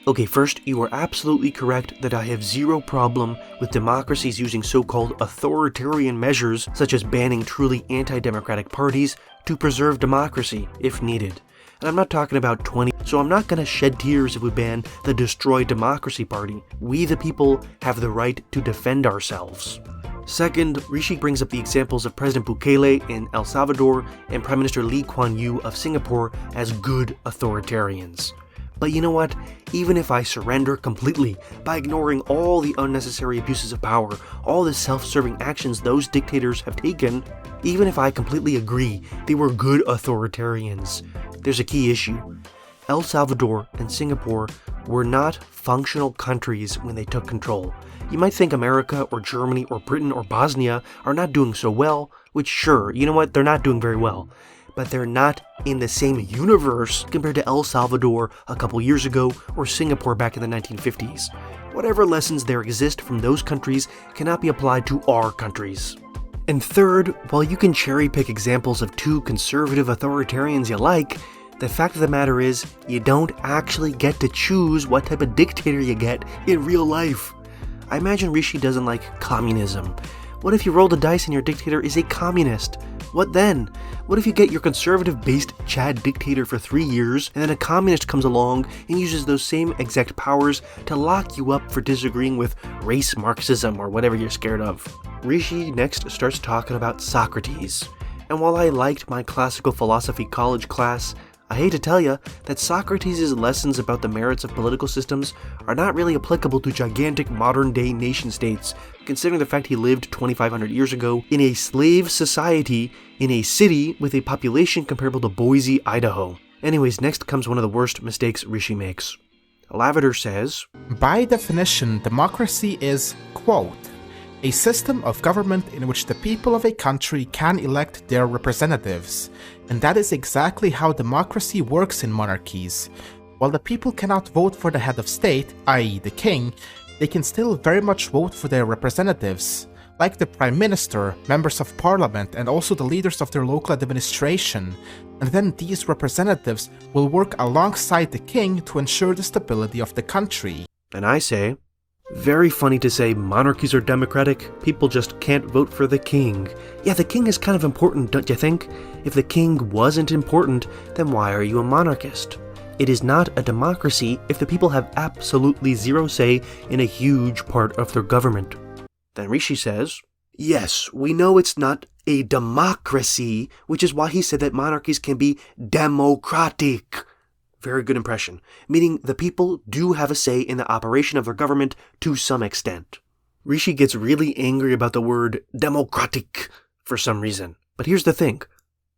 Okay, first, you are absolutely correct that I have zero problem with democracies using so-called authoritarian measures, such as banning truly anti-democratic parties, to preserve democracy, if needed. And I'm not talking about 20, so I'm not gonna shed tears if we ban the Destroy Democracy Party. We the people have the right to defend ourselves. Second, Richii brings up the examples of President Bukele in El Salvador and Prime Minister Lee Kuan Yew of Singapore as good authoritarians. But you know what? Even if I surrender completely by ignoring all the unnecessary abuses of power, all the self-serving actions those dictators have taken, even if I completely agree they were good authoritarians, there's a key issue. El Salvador and Singapore were not functional countries when they took control. You might think America or Germany or Britain or Bosnia are not doing so well, which sure, you know what, they're not doing very well. But they're not in the same universe compared to El Salvador a couple years ago or Singapore back in the 1950s. Whatever lessons there exist from those countries cannot be applied to our countries. And third, while you can cherry pick examples of two conservative authoritarians you like, the fact of the matter is, you don't actually get to choose what type of dictator you get in real life. I imagine Richii doesn't like communism. What if you roll the dice and your dictator is a communist? What then? What if you get your conservative-based Chad dictator for 3 years, and then a communist comes along and uses those same exact powers to lock you up for disagreeing with race Marxism or whatever you're scared of? Richii next starts talking about Socrates. And while I liked my classical philosophy college class, I hate to tell you that Socrates' lessons about the merits of political systems are not really applicable to gigantic modern-day nation-states, considering the fact he lived 2,500 years ago in a slave society in a city with a population comparable to Boise, Idaho. Anyways, next comes one of the worst mistakes Richii makes. Lavader says, By definition, democracy is, quote, a system of government in which the people of a country can elect their representatives, and that is exactly how democracy works in monarchies. While the people cannot vote for the head of state, i.e. the king, they can still very much vote for their representatives, like the prime minister, members of parliament, and also the leaders of their local administration, and then these representatives will work alongside the king to ensure the stability of the country. And I say, very funny to say monarchies are democratic, people just can't vote for the king. Yeah, the king is kind of important, don't you think? If the king wasn't important, then why are you a monarchist? It is not a democracy if the people have absolutely zero say in a huge part of their government. Then Richii says, yes, we know it's not a democracy, which is why he said that monarchies can be democratic. Very good impression, meaning the people do have a say in the operation of their government to some extent. Richii gets really angry about the word democratic for some reason. But here's the thing.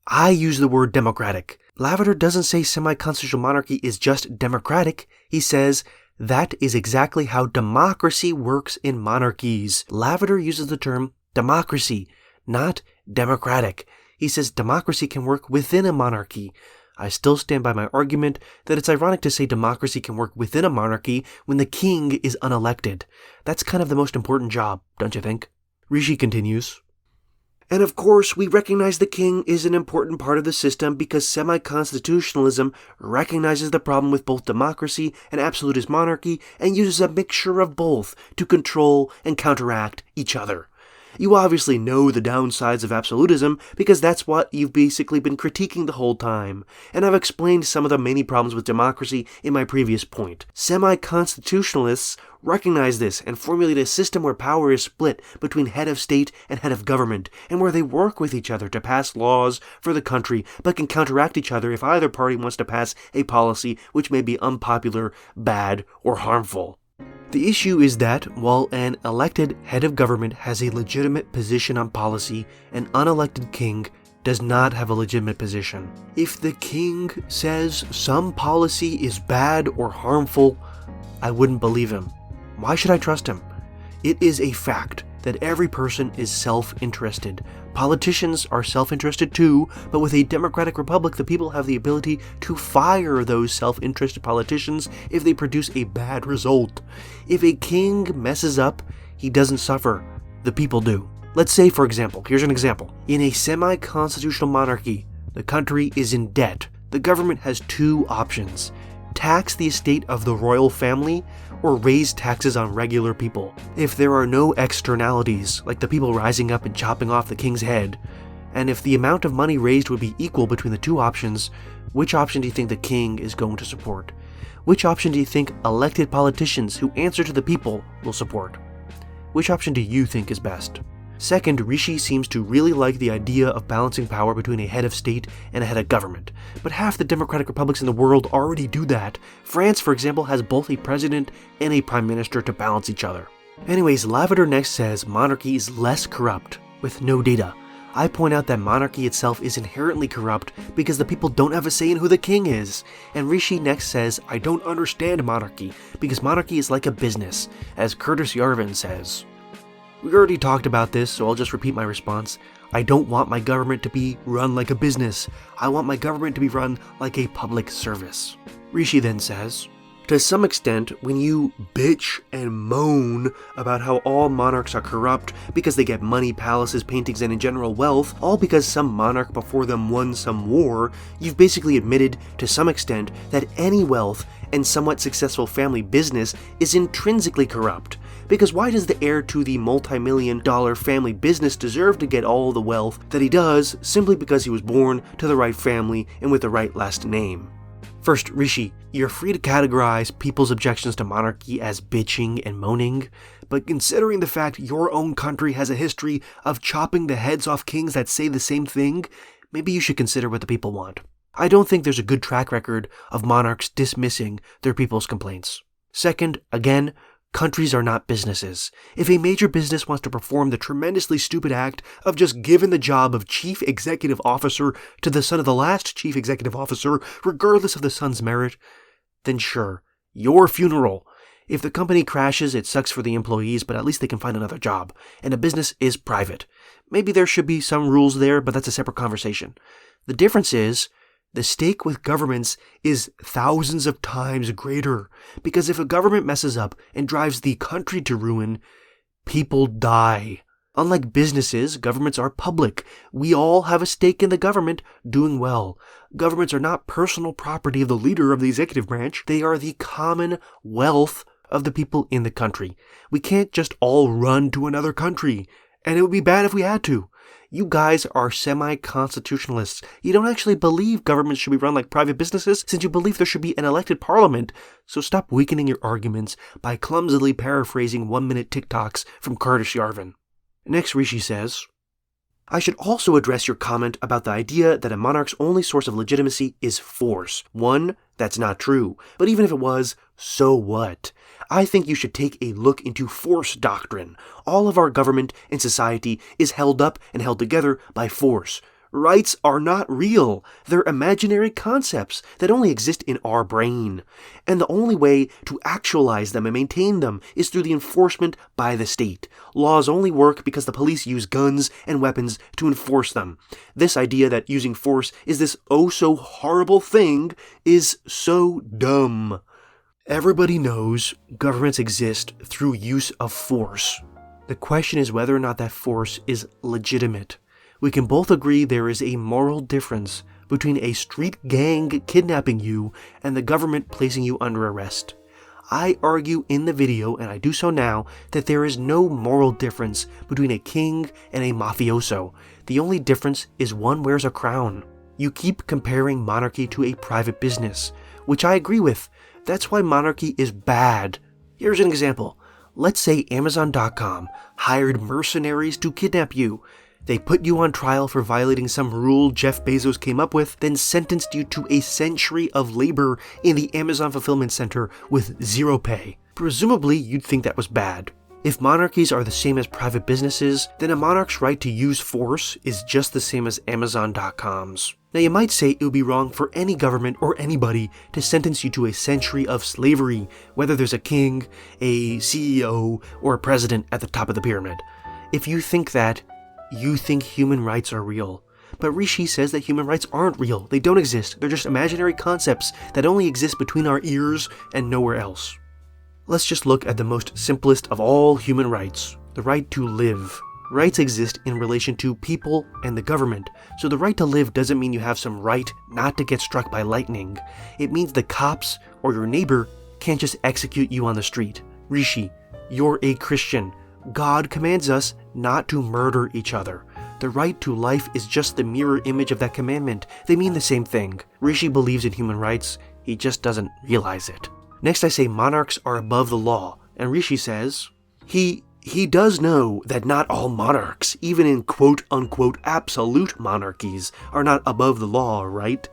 I use the word democratic. Lavader doesn't say semi-constitutional monarchy is just democratic. He says that is exactly how democracy works in monarchies. Lavader uses the term democracy, not democratic. He says democracy can work within a monarchy. I still stand by my argument that it's ironic to say democracy can work within a monarchy when the king is unelected. That's kind of the most important job, don't you think? Richii continues, and of course, we recognize the king is an important part of the system because semi-constitutionalism recognizes the problem with both democracy and absolutist monarchy and uses a mixture of both to control and counteract each other. You obviously know the downsides of absolutism because that's what you've basically been critiquing the whole time, and I've explained some of the many problems with democracy in my previous point. Semi-constitutionalists recognize this and formulate a system where power is split between head of state and head of government, and where they work with each other to pass laws for the country, but can counteract each other if either party wants to pass a policy which may be unpopular, bad, or harmful. The issue is that, while an elected head of government has a legitimate position on policy, an unelected king does not have a legitimate position. If the king says some policy is bad or harmful, I wouldn't believe him. Why should I trust him? It is a fact that every person is self-interested. Politicians are self-interested too, but with a democratic republic, the people have the ability to fire those self-interested politicians if they produce a bad result. If a king messes up, he doesn't suffer. The people do. Let's say, for example, here's an example. In a semi-constitutional monarchy, the country is in debt. The government has two options: tax the estate of the royal family, or raise taxes on regular people. If there are no externalities, like the people rising up and chopping off the king's head, and if the amount of money raised would be equal between the two options, which option do you think the king is going to support? Which option do you think elected politicians who answer to the people will support? Which option do you think is best? Second, Richii seems to really like the idea of balancing power between a head of state and a head of government, but half the democratic republics in the world already do that. France, for example, has both a president and a prime minister to balance each other. Anyways, Lavader next says monarchy is less corrupt, with no data. I point out that monarchy itself is inherently corrupt because the people don't have a say in who the king is. And Richii next says, I don't understand monarchy because monarchy is like a business, as Curtis Yarvin says. We already talked about this, so I'll just repeat my response. I don't want my government to be run like a business. I want my government to be run like a public service. Richii then says, to some extent, when you bitch and moan about how all monarchs are corrupt because they get money, palaces, paintings, and in general wealth, all because some monarch before them won some war, you've basically admitted to some extent that any wealth and somewhat successful family business is intrinsically corrupt. Because why does the heir to the multi-million-dollar family business deserve to get all the wealth that he does simply because he was born to the right family and with the right last name? First, Richii, you're free to categorize people's objections to monarchy as bitching and moaning, but considering the fact your own country has a history of chopping the heads off kings that say the same thing, maybe you should consider what the people want. I don't think there's a good track record of monarchs dismissing their people's complaints. Second, again, countries are not businesses. If a major business wants to perform the tremendously stupid act of just giving the job of chief executive officer to the son of the last chief executive officer, regardless of the son's merit, then sure, your funeral. If the company crashes, it sucks for the employees, but at least they can find another job, and a business is private. Maybe there should be some rules there, but that's a separate conversation. The difference is, the stake with governments is thousands of times greater, because if a government messes up and drives the country to ruin, people die. Unlike businesses, governments are public. We all have a stake in the government doing well. Governments are not personal property of the leader of the executive branch. They are the common wealth of the people in the country. We can't just all run to another country, and it would be bad if we had to. You guys are semi-constitutionalists. You don't actually believe governments should be run like private businesses since you believe there should be an elected parliament. So stop weakening your arguments by clumsily paraphrasing 1-minute TikToks from Curtis Yarvin. Next, Richii says, I should also address your comment about the idea that a monarch's only source of legitimacy is force. One, that's not true. But even if it was, so what? I think you should take a look into force doctrine. All of our government and society is held up and held together by force. Rights are not real. They're imaginary concepts that only exist in our brain. And the only way to actualize them and maintain them is through the enforcement by the state. Laws only work because the police use guns and weapons to enforce them. This idea that using force is this oh-so-horrible thing is so dumb. Everybody knows governments exist through use of force. The question is whether or not that force is legitimate. We can both agree there is a moral difference between a street gang kidnapping you and the government placing you under arrest. I argue in the video, and I do so now, that there is no moral difference between a king and a mafioso. The only difference is one wears a crown. You keep comparing monarchy to a private business, which I agree with. That's why monarchy is bad. Here's an example. Let's say Amazon.com hired mercenaries to kidnap you. They put you on trial for violating some rule Jeff Bezos came up with, then sentenced you to a century of labor in the Amazon fulfillment center with zero pay. Presumably, you'd think that was bad. If monarchies are the same as private businesses, then a monarch's right to use force is just the same as Amazon.com's. Now you might say it would be wrong for any government or anybody to sentence you to a century of slavery, whether there's a king, a CEO, or a president at the top of the pyramid. If you think that, you think human rights are real. But Richii says that human rights aren't real. They don't exist. They're just imaginary concepts that only exist between our ears and nowhere else. Let's just look at the most simplest of all human rights, the right to live. Rights exist in relation to people and the government, so the right to live doesn't mean you have some right not to get struck by lightning. It means the cops or your neighbor can't just execute you on the street. Richii, you're a Christian. God commands us not to murder each other. The right to life is just the mirror image of that commandment. They mean the same thing. Richii believes in human rights, he just doesn't realize it. Next I say monarchs are above the law, and Richii says, He does know that not all monarchs, even in quote-unquote absolute monarchies, are not above the law, right?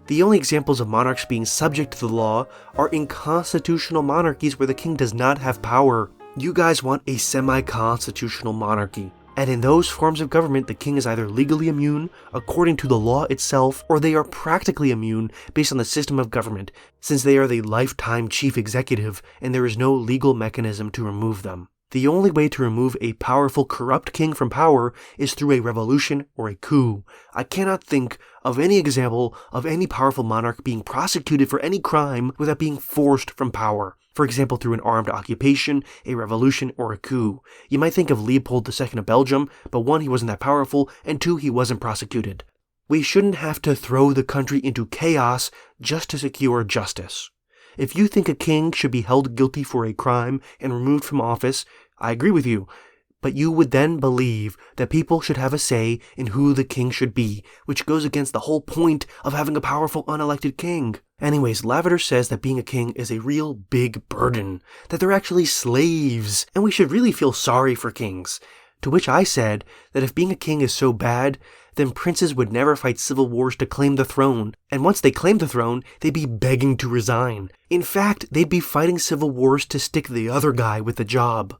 The only examples of monarchs being subject to the law are in constitutional monarchies where the king does not have power. You guys want a semi-constitutional monarchy. And in those forms of government, the king is either legally immune, according to the law itself, or they are practically immune based on the system of government, since they are the lifetime chief executive and there is no legal mechanism to remove them. The only way to remove a powerful, corrupt king from power is through a revolution or a coup. I cannot think of any example of any powerful monarch being prosecuted for any crime without being forced from power. For example, through an armed occupation, a revolution, or a coup. You might think of Leopold II of Belgium, but 1, he wasn't that powerful, and 2, he wasn't prosecuted. We shouldn't have to throw the country into chaos just to secure justice. If you think a king should be held guilty for a crime and removed from office, I agree with you, but you would then believe that people should have a say in who the king should be, which goes against the whole point of having a powerful unelected king. Anyways, Lavader says that being a king is a real big burden, that they're actually slaves, and we should really feel sorry for kings. To which I said that if being a king is so bad, then princes would never fight civil wars to claim the throne, and once they claimed the throne, they'd be begging to resign. In fact, they'd be fighting civil wars to stick the other guy with the job.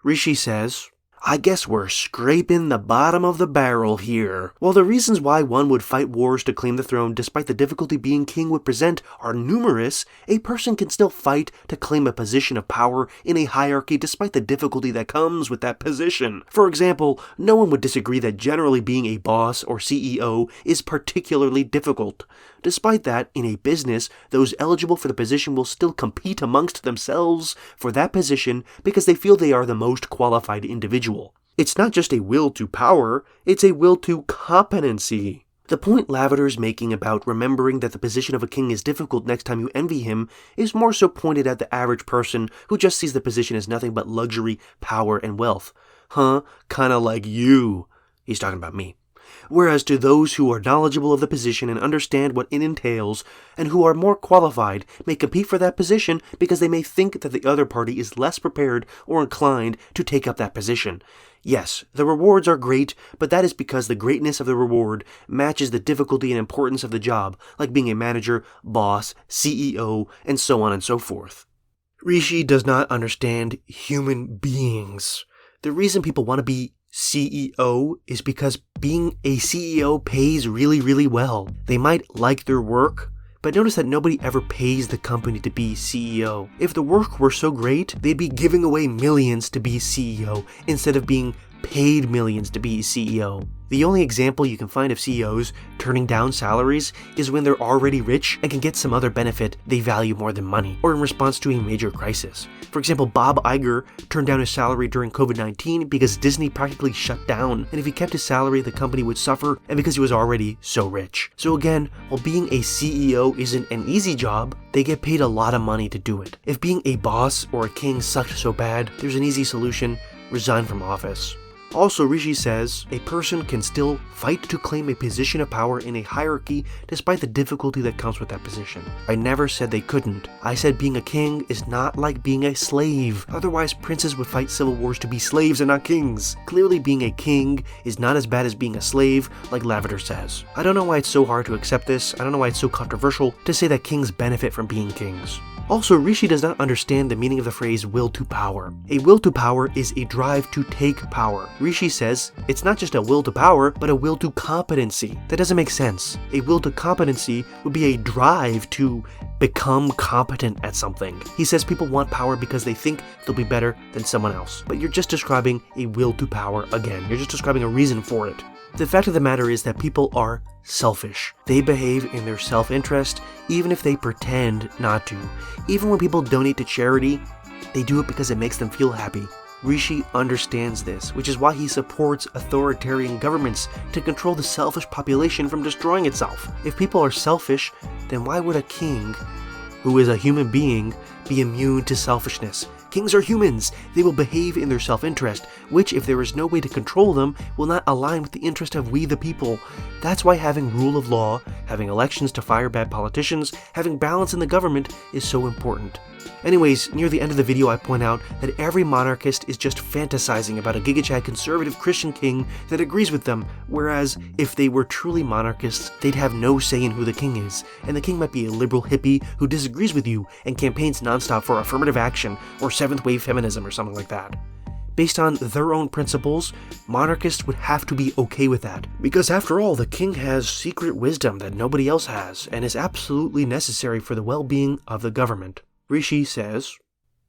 Richii says, I guess we're scraping the bottom of the barrel here. While the reasons why one would fight wars to claim the throne despite the difficulty being king would present are numerous, a person can still fight to claim a position of power in a hierarchy despite the difficulty that comes with that position. For example, no one would disagree that generally being a boss or CEO is particularly difficult. Despite that, in a business, those eligible for the position will still compete amongst themselves for that position because they feel they are the most qualified individual. It's not just a will to power, it's a will to competency. The point Lavader is making about remembering that the position of a king is difficult next time you envy him is more so pointed at the average person who just sees the position as nothing but luxury, power, and wealth. Kinda like you. He's talking about me. Whereas to those who are knowledgeable of the position and understand what it entails, and who are more qualified, may compete for that position because they may think that the other party is less prepared or inclined to take up that position. Yes, the rewards are great, but that is because the greatness of the reward matches the difficulty and importance of the job, like being a manager, boss, CEO, and so on and so forth. Richii does not understand human beings. The reason people want to be CEO is because being a CEO pays really, really well. They might like their work, but notice that nobody ever pays the company to be CEO. If the work were so great, they'd be giving away millions to be CEO instead of being paid millions to be CEO. The only example you can find of CEOs turning down salaries is when they're already rich and can get some other benefit they value more than money, or in response to a major crisis. For example, Bob Iger turned down his salary during COVID-19 because Disney practically shut down, and if he kept his salary, the company would suffer, and because he was already so rich. So again, while being a CEO isn't an easy job, they get paid a lot of money to do it. If being a boss or a king sucked so bad, there's an easy solution: resign from office. Also, Richii says, a person can still fight to claim a position of power in a hierarchy despite the difficulty that comes with that position. I never said they couldn't. I said being a king is not like being a slave. Otherwise, princes would fight civil wars to be slaves and not kings. Clearly, being a king is not as bad as being a slave, like Lavader says. I don't know why it's so hard to accept this. I don't know why it's so controversial to say that kings benefit from being kings. Also, Richii does not understand the meaning of the phrase will to power. A will to power is a drive to take power. Richii says it's not just a will to power, but a will to competency. That doesn't make sense. A will to competency would be a drive to become competent at something. He says people want power because they think they'll be better than someone else. But you're just describing a will to power again. You're just describing a reason for it. The fact of the matter is that people are selfish. They behave in their self-interest, even if they pretend not to. Even when people donate to charity, they do it because it makes them feel happy. Richii understands this, which is why he supports authoritarian governments to control the selfish population from destroying itself. If people are selfish, then why would a king, who is a human being, be immune to selfishness? Kings are humans. They will behave in their self-interest, which, if there is no way to control them, will not align with the interest of we the people. That's why having rule of law, having elections to fire bad politicians, having balance in the government is so important. Anyways, near the end of the video I point out that every monarchist is just fantasizing about a gigachad conservative Christian king that agrees with them, whereas if they were truly monarchists, they'd have no say in who the king is, and the king might be a liberal hippie who disagrees with you and campaigns nonstop for affirmative action or seventh wave feminism or something like that. Based on their own principles, monarchists would have to be okay with that. Because after all, the king has secret wisdom that nobody else has, and is absolutely necessary for the well-being of the government. Richii says,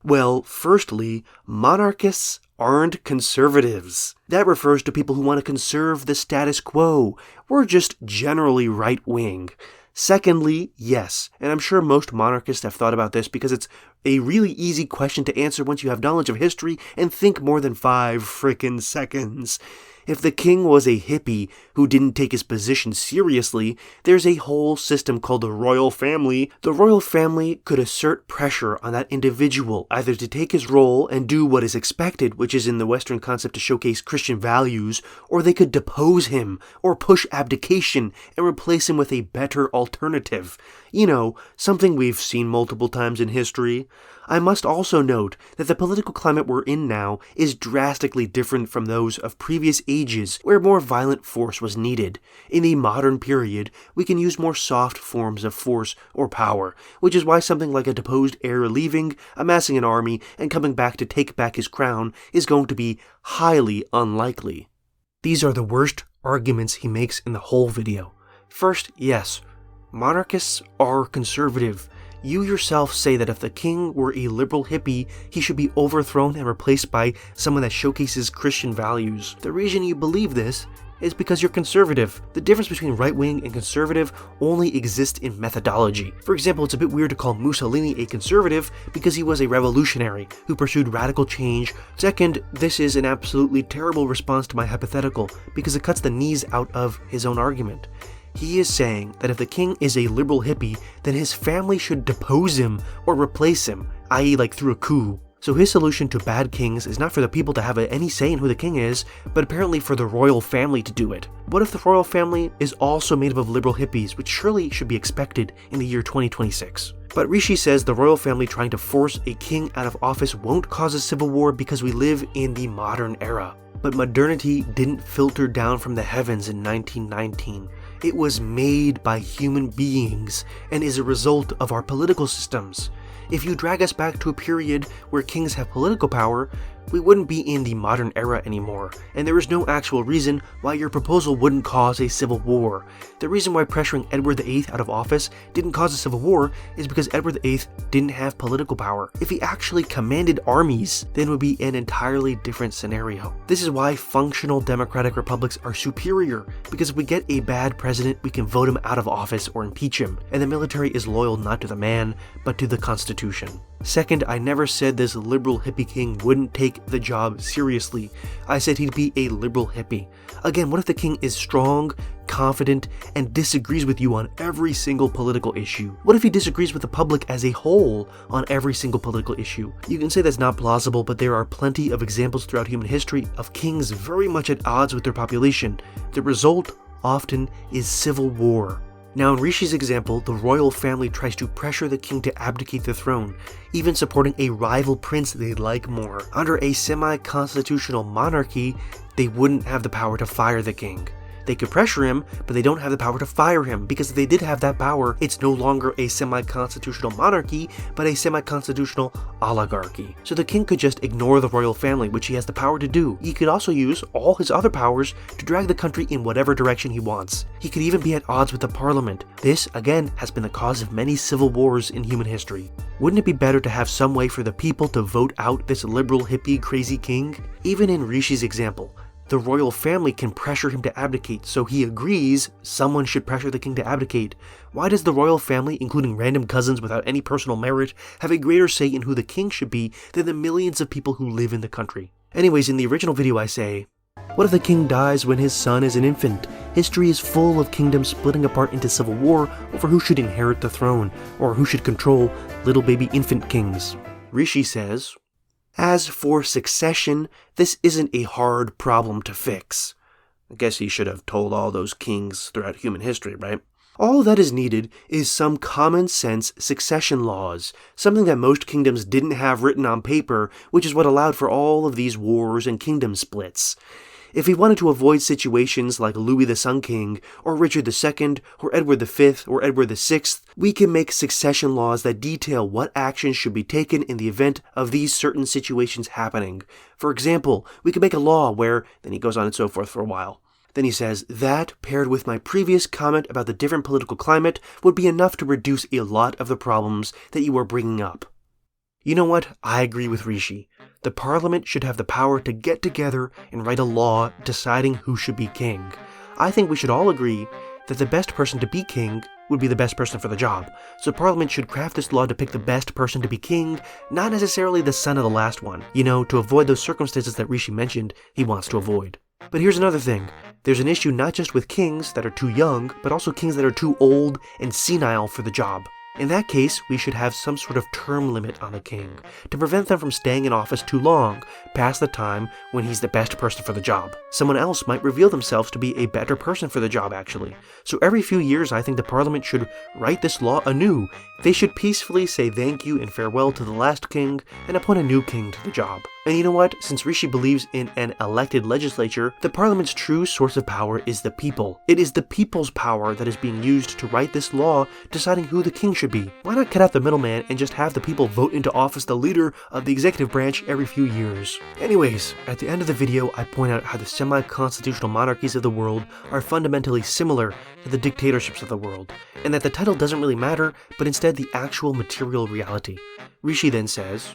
well, firstly, monarchists aren't conservatives. That refers to people who want to conserve the status quo. We're just generally right-wing. Secondly, yes, and I'm sure most monarchists have thought about this because it's a really easy question to answer once you have knowledge of history and think more than 5 frickin' seconds. If the king was a hippie who didn't take his position seriously, there's a whole system called the royal family. The royal family could assert pressure on that individual, either to take his role and do what is expected, which is in the Western concept to showcase Christian values, or they could depose him, or push abdication, and replace him with a better alternative. You know, something we've seen multiple times in history. I must also note that the political climate we're in now is drastically different from those of previous ages where more violent force was needed. In the modern period, we can use more soft forms of force or power, which is why something like a deposed heir leaving, amassing an army, and coming back to take back his crown is going to be highly unlikely. These are the worst arguments he makes in the whole video. First, yes, monarchists are conservative. You yourself say that if the king were a liberal hippie, he should be overthrown and replaced by someone that showcases Christian values. The reason you believe this is because you're conservative. The difference between right-wing and conservative only exists in methodology. For example, it's a bit weird to call Mussolini a conservative because he was a revolutionary who pursued radical change. Second, this is an absolutely terrible response to my hypothetical because it cuts the knees out of his own argument. He is saying that if the king is a liberal hippie, then his family should depose him or replace him, i.e. like through a coup. So his solution to bad kings is not for the people to have any say in who the king is, but apparently for the royal family to do it. What if the royal family is also made up of liberal hippies, which surely should be expected in the year 2026? But Richii says the royal family trying to force a king out of office won't cause a civil war because we live in the modern era. But modernity didn't filter down from the heavens in 1919. It was made by human beings and is a result of our political systems. If you drag us back to a period where kings have political power, we wouldn't be in the modern era anymore, and there is no actual reason why your proposal wouldn't cause a civil war. The reason why pressuring Edward VIII out of office didn't cause a civil war is because Edward VIII didn't have political power. If he actually commanded armies, then it would be an entirely different scenario. This is why functional democratic republics are superior, because if we get a bad president, we can vote him out of office or impeach him, and the military is loyal not to the man, but to the Constitution. Second, I never said this liberal hippie king wouldn't take the job seriously. I said he'd be a liberal hippie. Again, what if the king is strong, confident, and disagrees with you on every single political issue? What if he disagrees with the public as a whole on every single political issue? You can say that's not plausible, but there are plenty of examples throughout human history of kings very much at odds with their population. The result often is civil war. Now in Richii's example, the royal family tries to pressure the king to abdicate the throne, even supporting a rival prince they like more. Under a semi-constitutional monarchy, they wouldn't have the power to fire the king. They could pressure him, but they don't have the power to fire him, because if they did have that power, it's no longer a semi-constitutional monarchy, but a semi-constitutional oligarchy. So the king could just ignore the royal family, which he has the power to do. He could also use all his other powers to drag the country in whatever direction he wants. He could even be at odds with the parliament. This, again, has been the cause of many civil wars in human history. Wouldn't it be better to have some way for the people to vote out this liberal, hippie, crazy king? Even in Richii's example, the royal family can pressure him to abdicate, so he agrees someone should pressure the king to abdicate. Why does the royal family, including random cousins without any personal merit, have a greater say in who the king should be than the millions of people who live in the country? Anyways, in the original video I say, what if the king dies when his son is an infant? History is full of kingdoms splitting apart into civil war over who should inherit the throne, or who should control little baby infant kings. Richii says, as for succession, this isn't a hard problem to fix. I guess he should have told all those kings throughout human history, right? All that is needed is some common sense succession laws, something that most kingdoms didn't have written on paper, which is what allowed for all of these wars and kingdom splits. If we wanted to avoid situations like Louis the Sun King, or Richard II, or Edward V, or Edward VI, we can make succession laws that detail what actions should be taken in the event of these certain situations happening. For example, we could make a law where, then he goes on and so forth for a while. Then he says, that, paired with my previous comment about the different political climate, would be enough to reduce a lot of the problems that you are bringing up. You know what? I agree with Richii. The parliament should have the power to get together and write a law deciding who should be king. I think we should all agree that the best person to be king would be the best person for the job. So parliament should craft this law to pick the best person to be king, not necessarily the son of the last one. You know, to avoid those circumstances that Richii mentioned he wants to avoid. But here's another thing. There's an issue not just with kings that are too young, but also kings that are too old and senile for the job. In that case, we should have some sort of term limit on the king, to prevent them from staying in office too long, past the time when he's the best person for the job. Someone else might reveal themselves to be a better person for the job, actually. So every few years, I think the parliament should write this law anew. They should peacefully say thank you and farewell to the last king, and appoint a new king to the job. And you know what? Since Richii believes in an elected legislature, the parliament's true source of power is the people. It is the people's power that is being used to write this law, deciding who the king should be. Why not cut out the middleman and just have the people vote into office the leader of the executive branch every few years? Anyways, at the end of the video, I point out how the semi-constitutional monarchies of the world are fundamentally similar to the dictatorships of the world, and that the title doesn't really matter, but instead the actual material reality. Richii then says,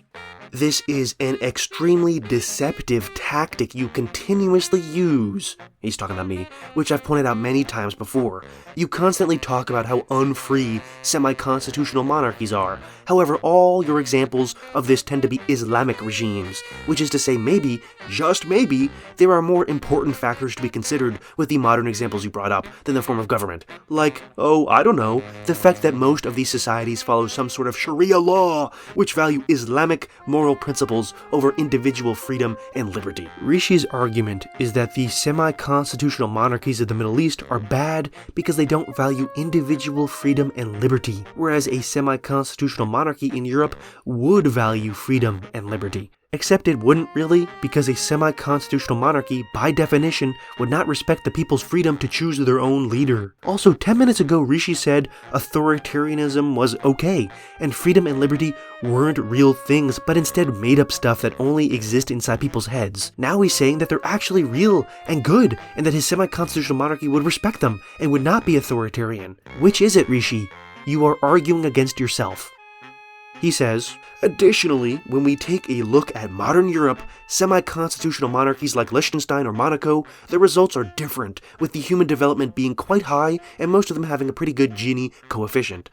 this is an extremely deceptive tactic you continuously use. He's talking about me, which I've pointed out many times before. You constantly talk about how unfree semi-constitutional monarchies are. However, all your examples of this tend to be Islamic regimes, which is to say maybe, just maybe, there are more important factors to be considered with the modern examples you brought up than the form of government. Like, oh, I don't know, the fact that most of these societies follow some sort of Sharia law, which value Islamic moral principles over individual freedom and liberty. Rishii's argument is that the semi-constitutional monarchies of the Middle East are bad because they don't value individual freedom and liberty, whereas a semi-constitutional monarchy in Europe would value freedom and liberty. Except it wouldn't really, because a semi-constitutional monarchy, by definition, would not respect the people's freedom to choose their own leader. Also, 10 minutes ago, Richii said authoritarianism was okay, and freedom and liberty weren't real things, but instead made up stuff that only exist inside people's heads. Now he's saying that they're actually real and good, and that his semi-constitutional monarchy would respect them, and would not be authoritarian. Which is it, Richii? You are arguing against yourself. He says, additionally, when we take a look at modern Europe, semi-constitutional monarchies like Liechtenstein or Monaco, the results are different, with the human development being quite high and most of them having a pretty good Gini coefficient.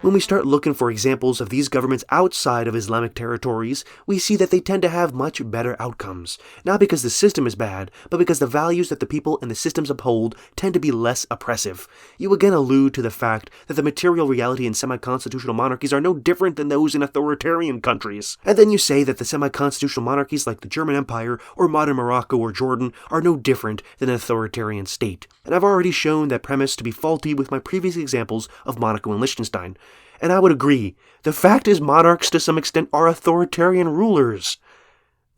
When we start looking for examples of these governments outside of Islamic territories, we see that they tend to have much better outcomes. Not because the system is bad, but because the values that the people and the systems uphold tend to be less oppressive. You again allude to the fact that the material reality in semi-constitutional monarchies are no different than those in authoritarian countries. And then you say that the semi-constitutional monarchies like the German Empire or modern Morocco or Jordan are no different than an authoritarian state. And I've already shown that premise to be faulty with my previous examples of Monaco and Liechtenstein. And I would agree. The fact is monarchs to some extent are authoritarian rulers.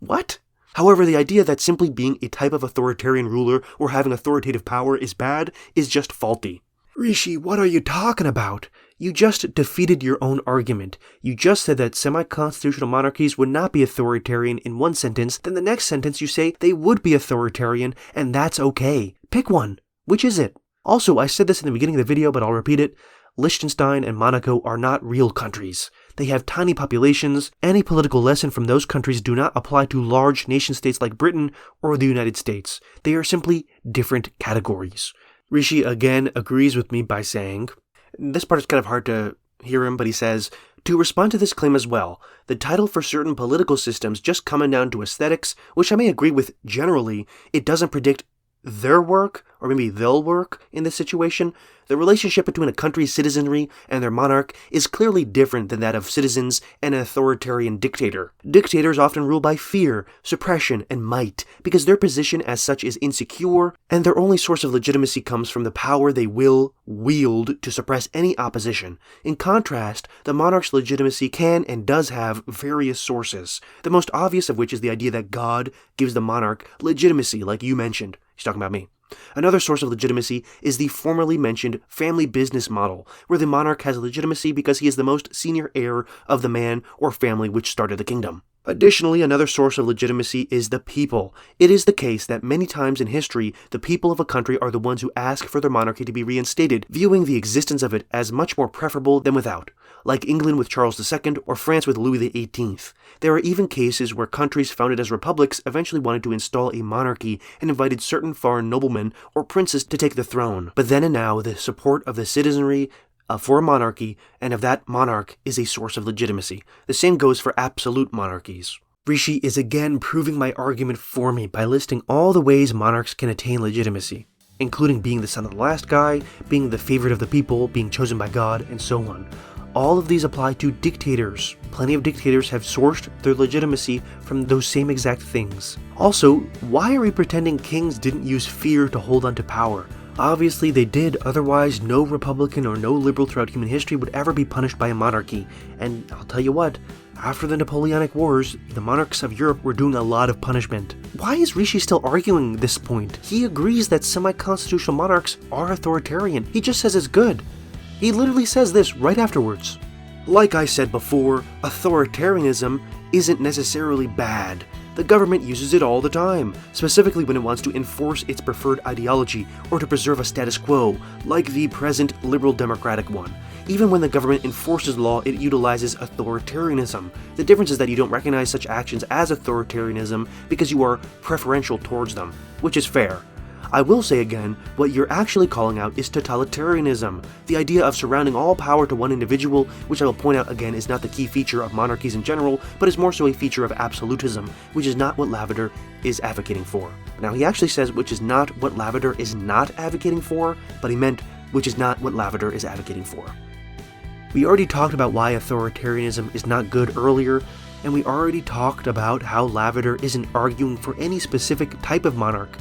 What? However, the idea that simply being a type of authoritarian ruler or having authoritative power is bad is just faulty. Richii, what are you talking about? You just defeated your own argument. You just said that semi-constitutional monarchies would not be authoritarian in one sentence, then the next sentence you say they would be authoritarian, and that's okay. Pick one. Which is it? Also, I said this in the beginning of the video, but I'll repeat it. Liechtenstein and Monaco are not real countries. They have tiny populations. Any political lesson from those countries do not apply to large nation-states like Britain or the United States. They are simply different categories. Richii again agrees with me by saying, this part is kind of hard to hear him, but he says, to respond to this claim as well, the title for certain political systems just coming down to aesthetics, which I may agree with generally, it doesn't predict their work, or maybe they'll work in this situation. The relationship between a country's citizenry and their monarch is clearly different than that of citizens and an authoritarian dictator. Dictators often rule by fear, suppression, and might, because their position as such is insecure, and their only source of legitimacy comes from the power they will wield to suppress any opposition. In contrast, the monarch's legitimacy can and does have various sources, the most obvious of which is the idea that God gives the monarch legitimacy, like you mentioned. He's talking about me. Another source of legitimacy is the formerly mentioned family business model, where the monarch has legitimacy because he is the most senior heir of the man or family which started the kingdom. Additionally, another source of legitimacy is the people. It is the case that many times in history, the people of a country are the ones who ask for their monarchy to be reinstated, viewing the existence of it as much more preferable than without, like England with Charles II or France with Louis XVIII. There are even cases where countries founded as republics eventually wanted to install a monarchy and invited certain foreign noblemen or princes to take the throne. But then and now, the support of the citizenry for a monarchy and of that monarch is a source of legitimacy. The same goes for absolute monarchies. Richii is again proving my argument for me by listing all the ways monarchs can attain legitimacy, including being the son of the last guy, being the favorite of the people, being chosen by God, and so on. All of these apply to dictators. Plenty of dictators have sourced their legitimacy from those same exact things. Also, why are we pretending kings didn't use fear to hold on to power? Obviously they did, otherwise no Republican or no liberal throughout human history would ever be punished by a monarchy. And I'll tell you what, after the Napoleonic Wars, the monarchs of Europe were doing a lot of punishment. Why is Richii still arguing this point? He agrees that semi-constitutional monarchs are authoritarian. He just says it's good. He literally says this right afterwards. Like I said before, authoritarianism isn't necessarily bad. The government uses it all the time, specifically when it wants to enforce its preferred ideology or to preserve a status quo, like the present liberal democratic one. Even when the government enforces law, it utilizes authoritarianism. The difference is that you don't recognize such actions as authoritarianism because you are preferential towards them, which is fair. I will say again, what you're actually calling out is totalitarianism, the idea of surrounding all power to one individual, which I will point out again is not the key feature of monarchies in general, but is more so a feature of absolutism, which is not what Lavader is advocating for. Now he actually says which is not what Lavader is not advocating for, but he meant which is not what Lavader is advocating for. We already talked about why authoritarianism is not good earlier, and we already talked about how Lavader isn't arguing for any specific type of monarch,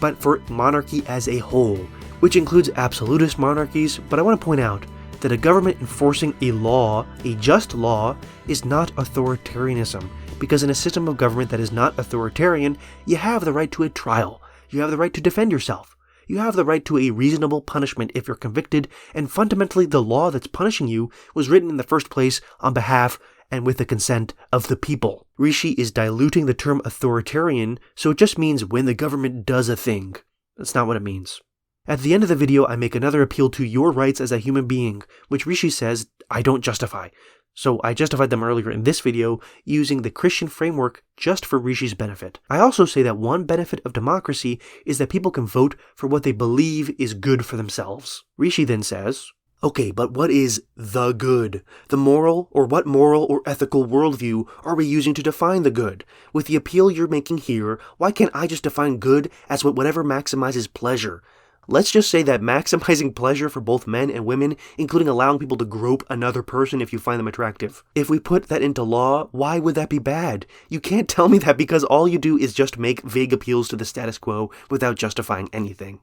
but for monarchy as a whole, which includes absolutist monarchies, but I want to point out that a government enforcing a law, a just law, is not authoritarianism, because in a system of government that is not authoritarian, you have the right to a trial, you have the right to defend yourself, you have the right to a reasonable punishment if you're convicted, and fundamentally the law that's punishing you was written in the first place on behalf and with the consent of the people. Richii is diluting the term authoritarian, so it just means when the government does a thing. That's not what it means. At the end of the video, I make another appeal to your rights as a human being, which Richii says I don't justify. So I justified them earlier in this video using the Christian framework just for Richii's benefit. I also say that one benefit of democracy is that people can vote for what they believe is good for themselves. Richii then says, okay, but what is the good? The moral, or what moral or ethical worldview are we using to define the good? With the appeal you're making here, why can't I just define good as whatever maximizes pleasure? Let's just say that maximizing pleasure for both men and women, including allowing people to grope another person if you find them attractive. If we put that into law, why would that be bad? You can't tell me that because all you do is just make vague appeals to the status quo without justifying anything.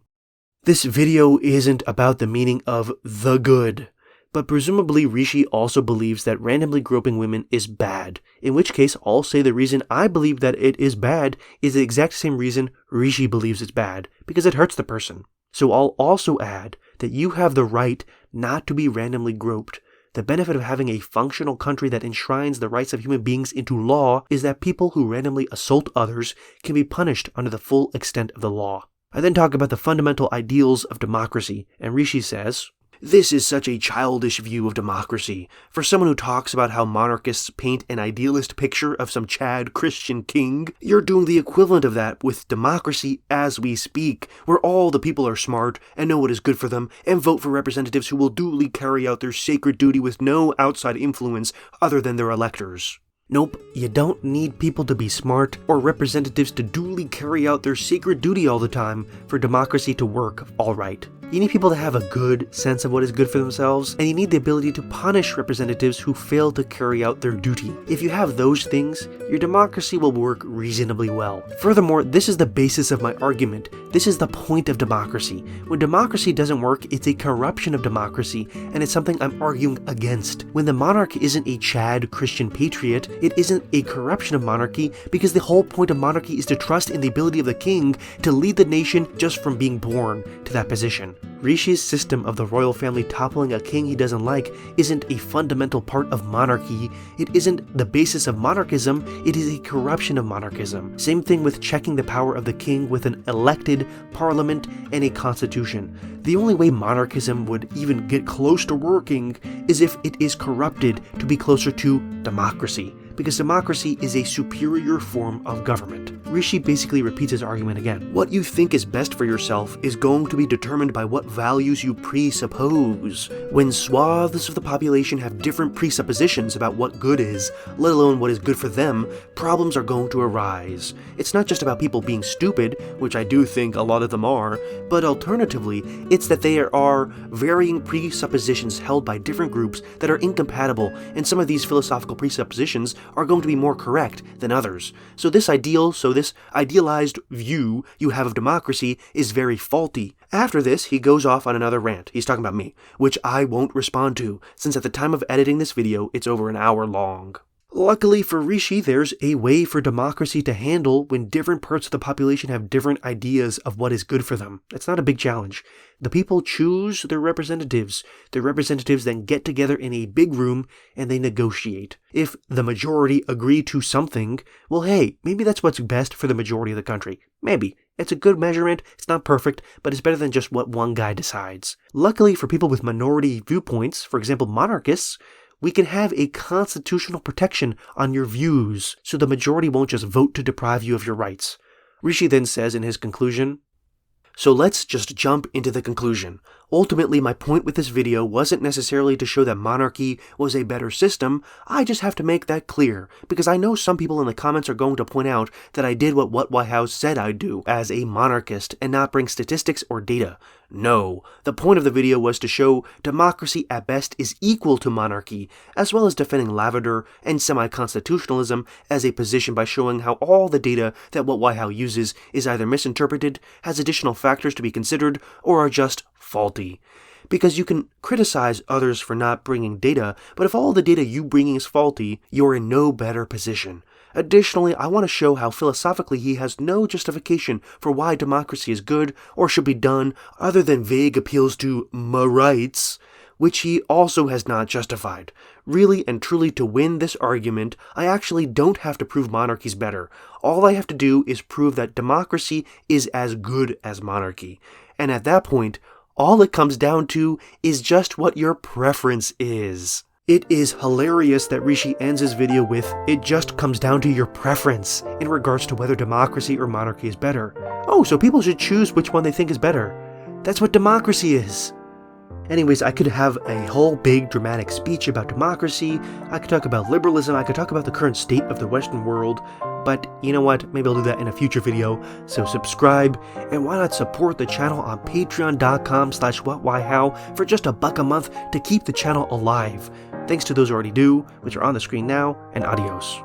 This video isn't about the meaning of the good. But presumably Richii also believes that randomly groping women is bad, in which case I'll say the reason I believe that it is bad is the exact same reason Richii believes it's bad, because it hurts the person. So I'll also add that you have the right not to be randomly groped. The benefit of having a functional country that enshrines the rights of human beings into law is that people who randomly assault others can be punished under the full extent of the law. I then talk about the fundamental ideals of democracy, and Richii says, "This is such a childish view of democracy. For someone who talks about how monarchists paint an idealist picture of some Chad Christian king, you're doing the equivalent of that with democracy as we speak, where all the people are smart and know what is good for them and vote for representatives who will duly carry out their sacred duty with no outside influence other than their electors." Nope, you don't need people to be smart or representatives to duly carry out their sacred duty all the time for democracy to work all right. You need people to have a good sense of what is good for themselves, and you need the ability to punish representatives who fail to carry out their duty. If you have those things, your democracy will work reasonably well. Furthermore, this is the basis of my argument. This is the point of democracy. When democracy doesn't work, it's a corruption of democracy, and it's something I'm arguing against. When the monarch isn't a Chad Christian patriot, it isn't a corruption of monarchy, because the whole point of monarchy is to trust in the ability of the king to lead the nation just from being born to that position. Richii's system of the royal family toppling a king he doesn't like isn't a fundamental part of monarchy. It isn't the basis of monarchism, it is a corruption of monarchism. Same thing with checking the power of the king with an elected parliament and a constitution. The only way monarchism would even get close to working is if it is corrupted to be closer to democracy, because democracy is a superior form of government. Richii basically repeats his argument again. What you think is best for yourself is going to be determined by what values you presuppose. When swaths of the population have different presuppositions about what good is, let alone what is good for them, problems are going to arise. It's not just about people being stupid, which I do think a lot of them are, but alternatively, it's that there are varying presuppositions held by different groups that are incompatible, and some of these philosophical presuppositions are going to be more correct than others. So this idealized view you have of democracy is very faulty. After this, he goes off on another rant. He's talking about me, which I won't respond to, since at the time of editing this video, it's over an hour long. Luckily for Richii, there's a way for democracy to handle when different parts of the population have different ideas of what is good for them. It's not a big challenge. The people choose their representatives. The representatives then get together in a big room and they negotiate. If the majority agree to something, well hey, maybe that's what's best for the majority of the country. Maybe. It's a good measurement, it's not perfect, but it's better than just what one guy decides. Luckily for people with minority viewpoints, for example monarchists, we can have a constitutional protection on your views, so the majority won't just vote to deprive you of your rights. Richii then says in his conclusion, "So let's just jump into the conclusion. Ultimately, my point with this video wasn't necessarily to show that monarchy was a better system. I just have to make that clear, because I know some people in the comments are going to point out that I did what White House said I'd do as a monarchist and not bring statistics or data. No, the point of the video was to show democracy at best is equal to monarchy, as well as defending Lavader and semi-constitutionalism as a position by showing how all the data that White House uses is either misinterpreted, has additional factors to be considered, or are just faulty. Because you can criticize others for not bringing data, but if all the data you bring is faulty, you're in no better position. Additionally, I want to show how philosophically he has no justification for why democracy is good or should be done other than vague appeals to my rights, which he also has not justified. Really and truly, to win this argument, I actually don't have to prove monarchy's better. All I have to do is prove that democracy is as good as monarchy. And at that point, all it comes down to is just what your preference is. It is hilarious that Richii ends his video with, "It just comes down to your preference," in regards to whether democracy or monarchy is better. Oh, so people should choose which one they think is better. That's what democracy is. Anyways, I could have a whole big dramatic speech about democracy, I could talk about liberalism, I could talk about the current state of the Western world, but you know what, maybe I'll do that in a future video, so subscribe, and why not support the channel on patreon.com/whatwhyhow for just $1 a month to keep the channel alive. Thanks to those who already do, which are on the screen now, and adios.